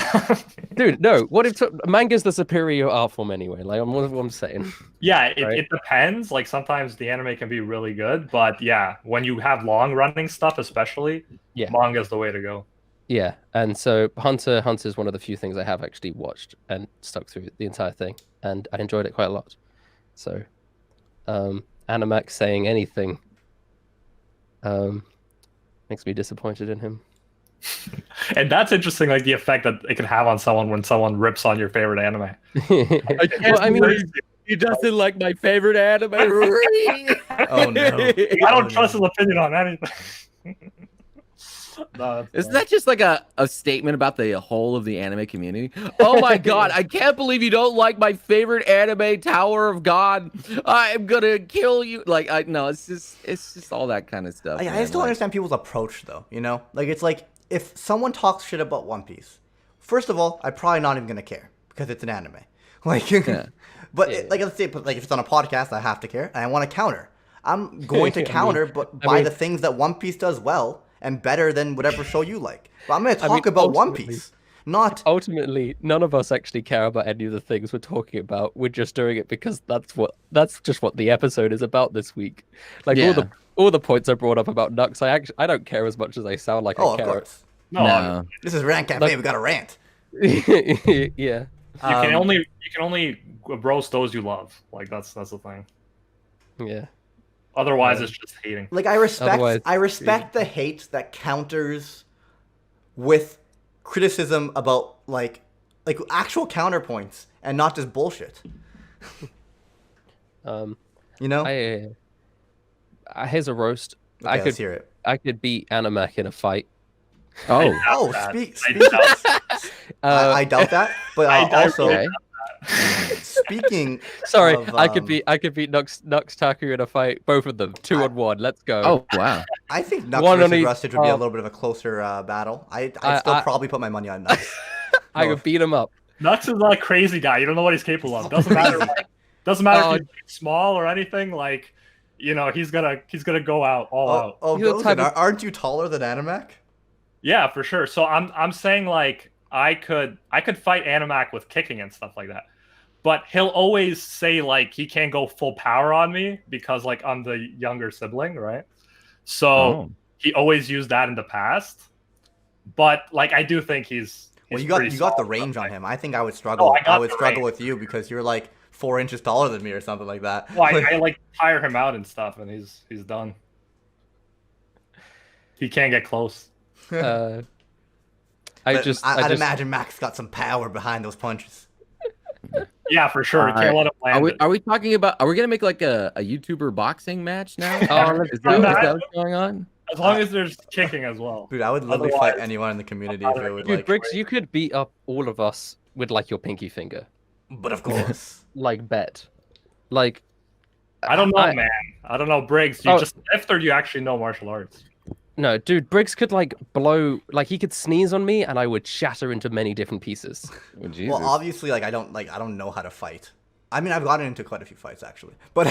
dude. No, what if manga's the superior art form anyway? Like what I'm saying. Yeah, Right. it depends. Like sometimes the anime can be really good, but yeah, when you have long running stuff, especially, Yeah. manga is the way to go. Yeah, and so Hunter is one of the few things I have actually watched and stuck through the entire thing, and I enjoyed it quite a lot. So, Animaks saying anything makes me disappointed in him. And that's interesting, like the effect that it can have on someone when someone rips on your favorite anime. Well, I mean, He doesn't like my favorite anime. Oh no. I don't trust his opinion on anything. No, that's Isn't that just like a statement about the whole of the anime community? Oh my god, I can't believe you don't like my favorite anime, Tower of God. I'm gonna kill you. No, it's just all that kind of stuff. I man. just don't Like, understand people's approach, though. You know, it's like if someone talks shit about One Piece, first of all, I'm probably not even gonna care because it's an anime. But Yeah. let's say, if it's on a podcast, I have to care, and I want to counter. I'm going to I mean- counter, but I by mean- the things that One Piece does well and better than whatever show you like. But I'm gonna talk mean, about One ultimately- Piece, not. Ultimately, none of us actually care about any of the things we're talking about. We're just doing it because that's just what the episode is about this week. Like Yeah. all the points I brought up about Nux, I don't care as much as I sound like Oh, I of care. course. no. This is Rant Cafe. We got a rant. Yeah. You can only roast those you love. Like that's the thing. Yeah. Otherwise, it's just hating. Otherwise, I respect the hate that counters with criticism about like actual counterpoints and not just bullshit. Um, You know? here's a roast. Okay, let's hear it. I could beat Animak in a fight. Oh, Oh, that. speak. I doubt- I doubt that, but I doubt also okay. speaking. Sorry, of, I could beat Nux Taku in a fight. Both of them, 2-on-1. Let's go. Oh, wow. I think Nux One on versus each- Rustage would be a little bit of a closer battle. I'd still probably put my money on Nux. I No. could beat him up. Nux is not a crazy guy. You don't know what he's capable of. Doesn't matter. Doesn't matter Oh. if he's small or anything. Like you know, he's gonna go out all out. Oh, You're the Gozen, type of- aren't you taller than Animak? Yeah, for sure. So I'm saying like I could fight Animak with kicking and stuff like that. But he'll always say like he can't go full power on me because like I'm the younger sibling, right? So Oh. he always used that in the past. But like I do think he's Well, you pretty got the solid, range on like- him. I think I would struggle. I got I would the struggle range. with you because you're like 4 inches taller than me or something like that. Well, I like tire him out and stuff, and he's done. He can't get close. But I'd imagine Max got some power behind those punches. Yeah, for sure. You can't let him land it. Are we talking about? Are we gonna make like a YouTuber boxing match now? Oh, let's is do that that. what's going on? As long as there's kicking as well. Dude, I would literally fight Otherwise- anyone in the community if it would Dude, like. Briggs, you could beat up all of us with like your pinky finger, But of course. like bet, like. I don't know, man. I don't know, Briggs. You Oh. just lift or you actually know martial arts? No, dude, Briggs could like blow, like he could sneeze on me and I would shatter into many different pieces. Oh, Jesus. Well, obviously, like I don't know how to fight. I mean, I've gotten into quite a few fights actually, but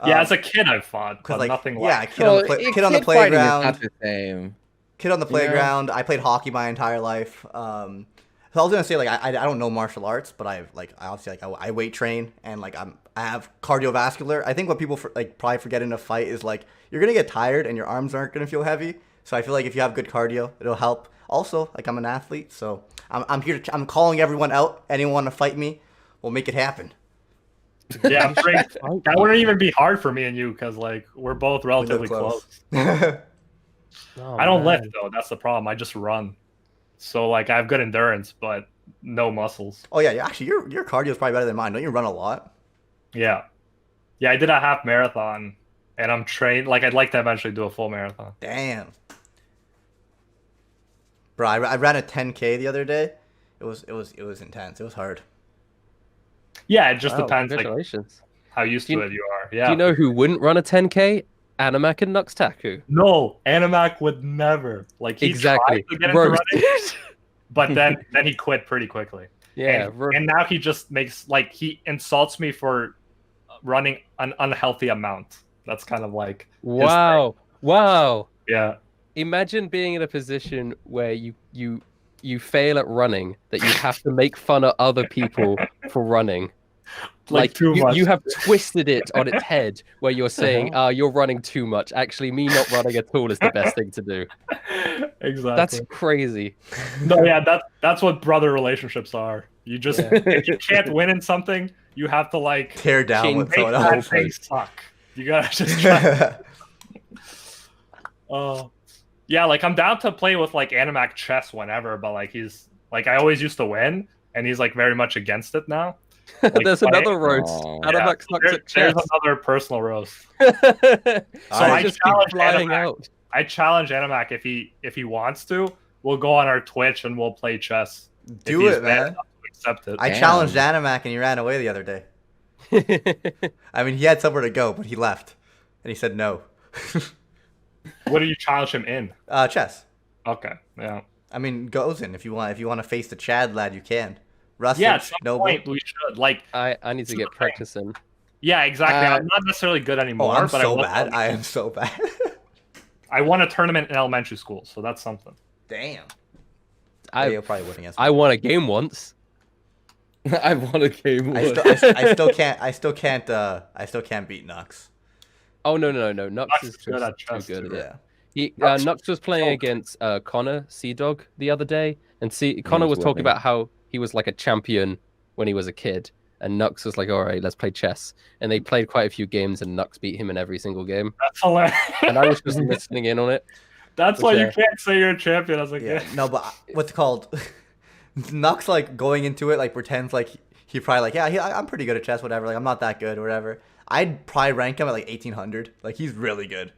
Yeah, as a kid I fought, but like nothing yeah, like. kid on the Kid kid on the fighting is playground. not the same. Kid on the You know? playground. I played hockey my entire life. So I was gonna say like I don't know martial arts, but I obviously like I weight train and like I have cardiovascular. I think what people probably forget in a fight is like you're gonna get tired and your arms aren't gonna feel heavy. So I feel like if you have good cardio, it'll help. Also, like I'm an athlete, so I'm here. I'm calling everyone out. Anyone want to fight me? We'll make it happen. Yeah, Briggs, that wouldn't even be hard for me and you because like we're both We live relatively close. Oh, I don't man. lift though. That's the problem. I just run. So like I have good endurance, but no muscles. Oh yeah, actually your cardio is probably better than mine. Don't you run a lot? Yeah, yeah. I did a half marathon, and I'm trained. Like I'd like to eventually do a full marathon. Damn. Bro, I ran a 10K the other day. It was intense. It was hard. Yeah, it just Wow, depends like congratulations. how used Do to you- it you are. Yeah. Do you know who wouldn't run a 10K? Animak and Nux Taku. No, Animak would never. Like he Exactly. tried to get into Roast. running, but then he quit pretty quickly. Yeah, and now he just makes like he insults me for running an unhealthy amount. That's kind of like wow. Wow. yeah. Imagine being in a position where you fail at running, that you have to make fun of other people for running. Like too much. You have twisted it on its head where you're saying, you're running too much. Actually, me not running at all is the best thing to do. Exactly. That's crazy. No, yeah, that's what brother relationships are. You just if you can't win in something, you have to like Tear down King with make someone that else. thing suck. You gotta just try. Yeah, like I'm down to play with like Animak chess whenever, but like he's like I always used to win, and he's like very much against it now. Like, There's playing- another roast. Oh. Yeah, Animak sucks there's at chess. another personal roast. So I I just keep challenge flying Animak. out. I challenge Animak if he wants to. We'll go on our Twitch and we'll play chess. If Do he's it, mad man. enough to accept it. I Damn. challenged Animak and he ran away the other day. I mean, he had somewhere to go, but he left, and he said no. What do you challenge him in? Chess. Okay, yeah. I mean, Gozen, if you want to face the Chad lad, you can. Rustage, Yeah, at some Noble. point we should like. I need to get practicing. Yeah, exactly. Uh, I'm not necessarily good Oh, anymore, I'm but so I was bad. I am so bad. I won a tournament in elementary school, so that's something. Damn. I You're probably winning against me. I won a game once. I won a game. I still can't beat Nux. Oh no. Nux Nux is is good just at too chess, good too. at it. Yeah. Nux was playing against Connor Sea Dog the other day, and Connor was he's talking lovely. about how he was like a champion when he was a kid, and Nux was like, "All right, let's play chess." And they played quite a few games, and Nux beat him in every single game. That's hilarious. And I was just listening in on it. That's Which, why you can't say you're a champion as a Yeah. kid. No, but what's it called? Nux like going into it like pretends like he probably like I'm pretty good at chess, whatever. Like I'm not that good or whatever. I'd probably rank him at like 1800. Like he's really good.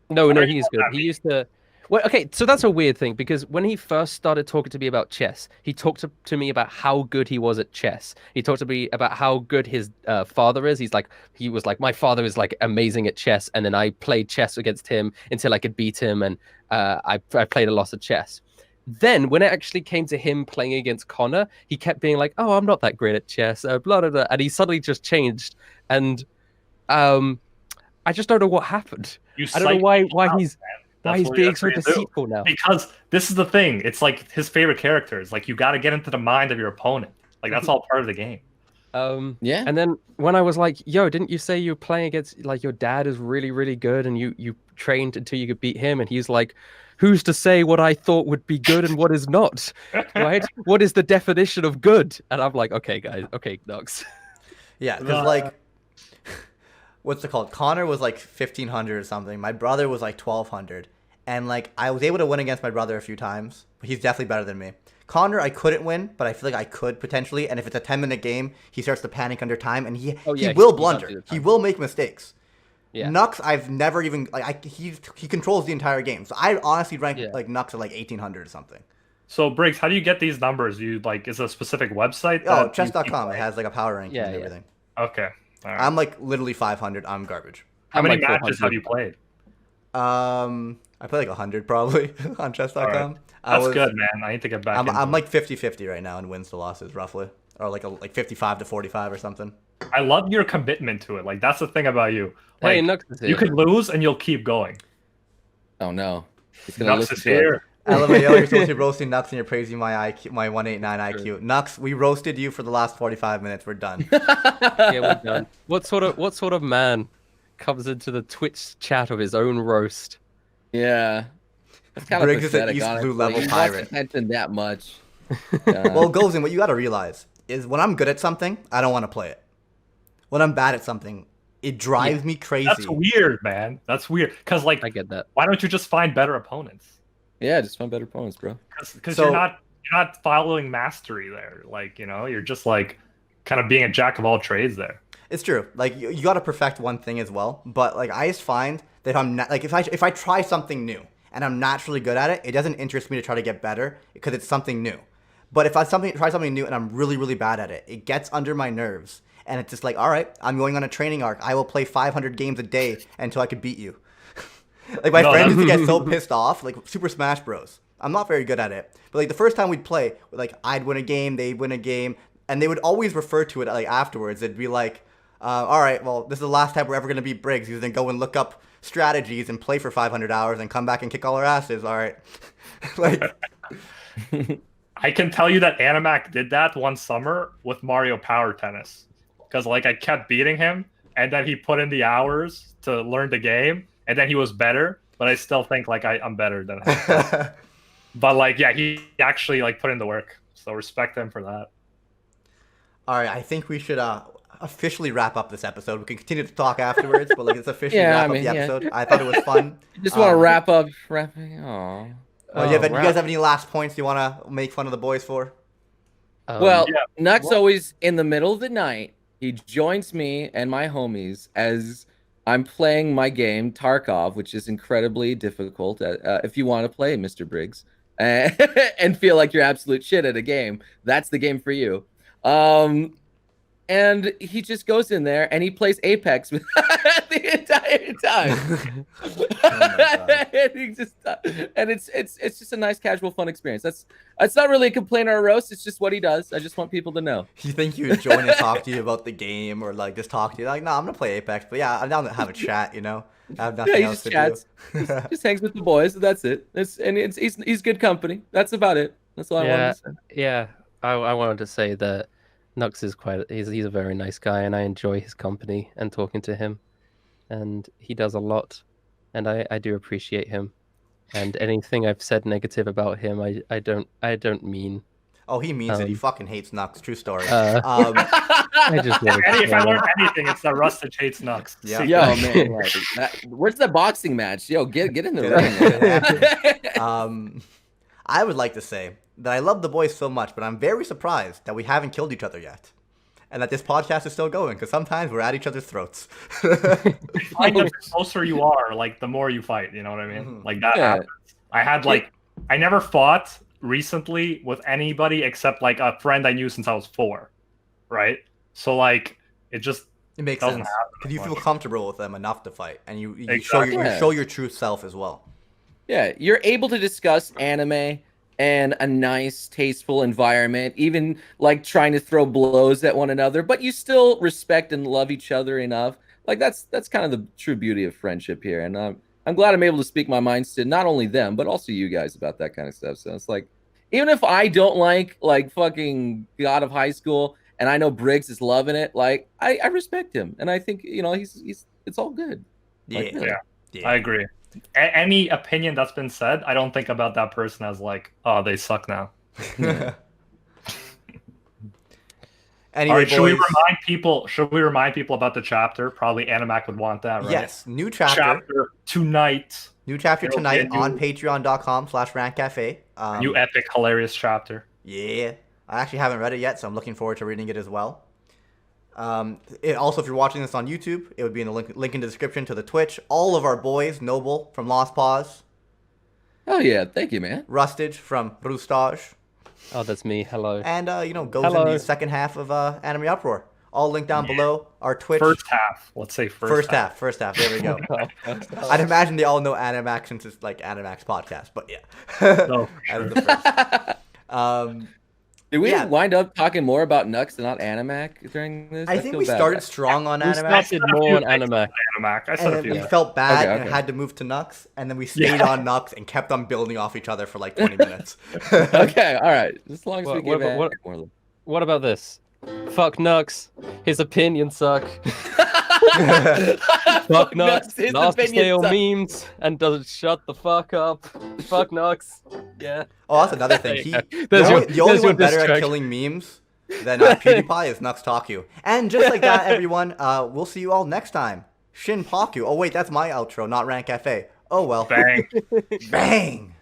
No, do you he's want good. that He to be? used to. Well, okay, so that's a weird thing because when he first started talking to me about chess, he talked to me about how good he was at chess. He talked to me about how good his father is. He was like, my father is like amazing at chess, and then I played chess against him until I could beat him, and I played a lot of chess. Then when it actually came to him playing against Connor, he kept being like, "Oh, I'm not that great at chess," blah blah blah, and he suddenly just changed. And I just don't know what happened. You I don't know psych why out, he's man. why That's he's what- being that's so what you do. deceitful now. Because this is the thing. It's like his favorite characters. Like you got to get into the mind of your opponent. Like that's all part of the game. Yeah. And then when I was like, "Yo, didn't you say you were playing against like your dad is really really good and you trained until you could beat him?" And he's like, "Who's to say what I thought would be good and what is not? Right? What is the definition of good?" And I'm like, "Okay, guys. Okay, Nux." Yeah, because like, what's it called? Connor was like 1,500 or something. My brother was like 1,200, and like I was able to win against my brother a few times, but he's definitely better than me. Connor, I couldn't win, but I feel like I could potentially. And if it's a 10-minute game, he starts to panic under time, and he will he does blunder. do the He time. will make mistakes. Yeah. Nux, I've never even like he controls the entire game. So I honestly rank Yeah. like Nux at like 1,800 or something. So Briggs, how do you get these numbers? You like is it a specific website? Oh, that you keep chess.com. It playing? has like a power ranking Yeah, and yeah. everything. Okay. All right. I'm like literally 500. I'm garbage. How I'm many like matches 400. have you played? I play like 100 probably on chess.com. All right. That's good, man. I need to get back. I'm into like 50-50 right now in wins to losses roughly, or like 55 to 45 or something. it. I love your commitment to it. Like that's the thing about you. Hey, Like Nux is here. you could lose and you'll keep going. Oh no. He's gonna Nux listen is to it. here. LMAO, you're supposed to be roasting Nux and you're praising my IQ, my 189 IQ. Nux, we roasted you for the last 45 minutes. We're done. Yeah, we're done. What sort of man comes into the Twitch chat of his own roast? Yeah. That's kind of Briggs is an pathetic, East honestly. Blue level He wants pirate. attention that much. Well, Gozen, what you gotta realize is when I'm good at something, I don't want to play it. When I'm bad at something, it drives me crazy. That's weird, man. That's weird. Cause like, I get that. why don't you just find better opponents? Yeah, just find better opponents, bro. Because So- you're not following mastery there. Like you're just like kind of being a jack of all trades there. It's true. Like you got to perfect one thing as well. But like I just find that I'm not like if I try something new and I'm naturally good at it, it doesn't interest me to try to get better because it's something new. But if I try something new and I'm really really bad at it, it gets under my nerves and it's just like, all right, I'm going on a training arc. I will play 500 games a day until I could beat you. Like my friend used to get so pissed off, like Super Smash Bros. I'm not very good at it, but like the first time we'd play, like I'd win a game, they'd win a game, and they would always refer to it like afterwards. It'd be like, all right, well, this is the last time we're ever gonna beat Briggs. He's gonna go and look up strategies and play for 500 hours and come back and kick all our asses. All right, like I can tell you that Animak did that one summer with Mario Power Tennis. Because like I kept beating him, and then he put in the hours to learn the game, and then he was better. But I still think like I'm better than him. But like yeah, he actually like put in the work. So respect him for that. all right. I think we should officially wrap up this episode. We can continue to talk afterwards, but like it's officially Yeah, wrap I up mean, the yeah. episode. I thought it was fun. Just want to Um, wrap up. Aw. You guys have any last points you want to make fun of the boys for? Well, Yeah. Nux always in the middle of the night. He joins me and my homies as I'm playing my game Tarkov, which is incredibly difficult. If you want to play, Mr. Briggs, and feel like you're absolute shit at a game, that's the game for you. And he just goes in there and he plays Apex with the entire time. God. and he just, and it's just a nice, casual, fun experience. That's not really a complaint or a roast. It's just what he does. I just want people to know. You think he would join and talk to you about the game or like just talk to you like, no, I'm gonna play Apex, but yeah, I'm down to have a chat, you know? I have nothing Yeah, he else just to chats. do. Just hangs with the boys. That's it. He's good company. That's about it. That's all I wanted to say. Yeah. I wanted to say that Nux is he's a very nice guy, and I enjoy his company and talking to him, and he does a lot, and I do appreciate him, and anything I've said negative about him, I don't mean. Oh, he means it. He fucking hates Nux. True story. I just wanted to If I say learned that. anything, it's that Rustage hates Nux. Yeah. See? Yo, man, like, where's the boxing match? Yo, get in the ring. I would like to say that I love the boys so much, but I'm very surprised that we haven't killed each other yet. And that this podcast is still going, because sometimes we're at each other's throats. Find that the closer you are, like the more you fight. You know what I mean? Mhm. Like that Yeah. happens. I had like I never fought recently with anybody except like a friend I knew since I was 4, right? So like it just It makes doesn't sense. happen Because you feel much. comfortable with them enough to fight. And you Exactly. show your true self as well. Yeah, you're able to discuss anime and a nice, tasteful environment, even like trying to throw blows at one another, but you still respect and love each other enough. Like that's kind of the true beauty of friendship here, and I'm glad I'm able to speak my minds to not only them but also you guys about that kind of stuff. So it's like, even if I don't like fucking God of High School, and I know Briggs is loving it, like I respect him, and I think he's it's all good. Like, really. I agree. Any opinion that's been said, I don't think about that person as like, oh, they suck now. Anyway, All right, should boys, we remind people about the chapter? Probably Animak would want that, right? Yes, new chapter tonight. New chapter It'll tonight be a new- on patreon.com/rantcafe. New epic, hilarious chapter. Yeah, I actually haven't read it yet, so I'm looking forward to reading it as well. Also, if you're watching this on YouTube, it would be in the link in the description to the Twitch. All of our boys, Noble from Lost Paws, Oh yeah, thank you, man. Rustage from Rustage, Oh, that's me. Hello. and goes Hello. in the second half of Anime Uproar. All linked down below. Our Twitch. First half. Let's say First half. There we go. I'd imagine they all know Animaks since it's like Animaks podcast, but yeah. No, As the first. Did we Yeah. wind up talking more about Nux and not Animak during this? I think feel we bad. started strong on We Animaks, started more on Animak. Animak. I said and a then few. we felt bad Okay. and had to move to Nux, and then we stayed on Nux and kept on building off each other for like 20 minutes. Okay, all right. As long as What- we give what- Animak more. What about this? Fuck Nux. His opinions suck. Fuck Nux. His Loves to opinions steal suck. memes and doesn't shut the fuck up. Fuck Nux. Yeah. Oh, that's another thing. There The you go. There's only, your- the only there's your one better diss at track. killing memes than PewDiePie is Nux Taku. And just like that, everyone, we'll see you all next time. Shin Paku. Oh, wait, that's my outro, not Rant Cafe. Oh, well. Bang. Bang!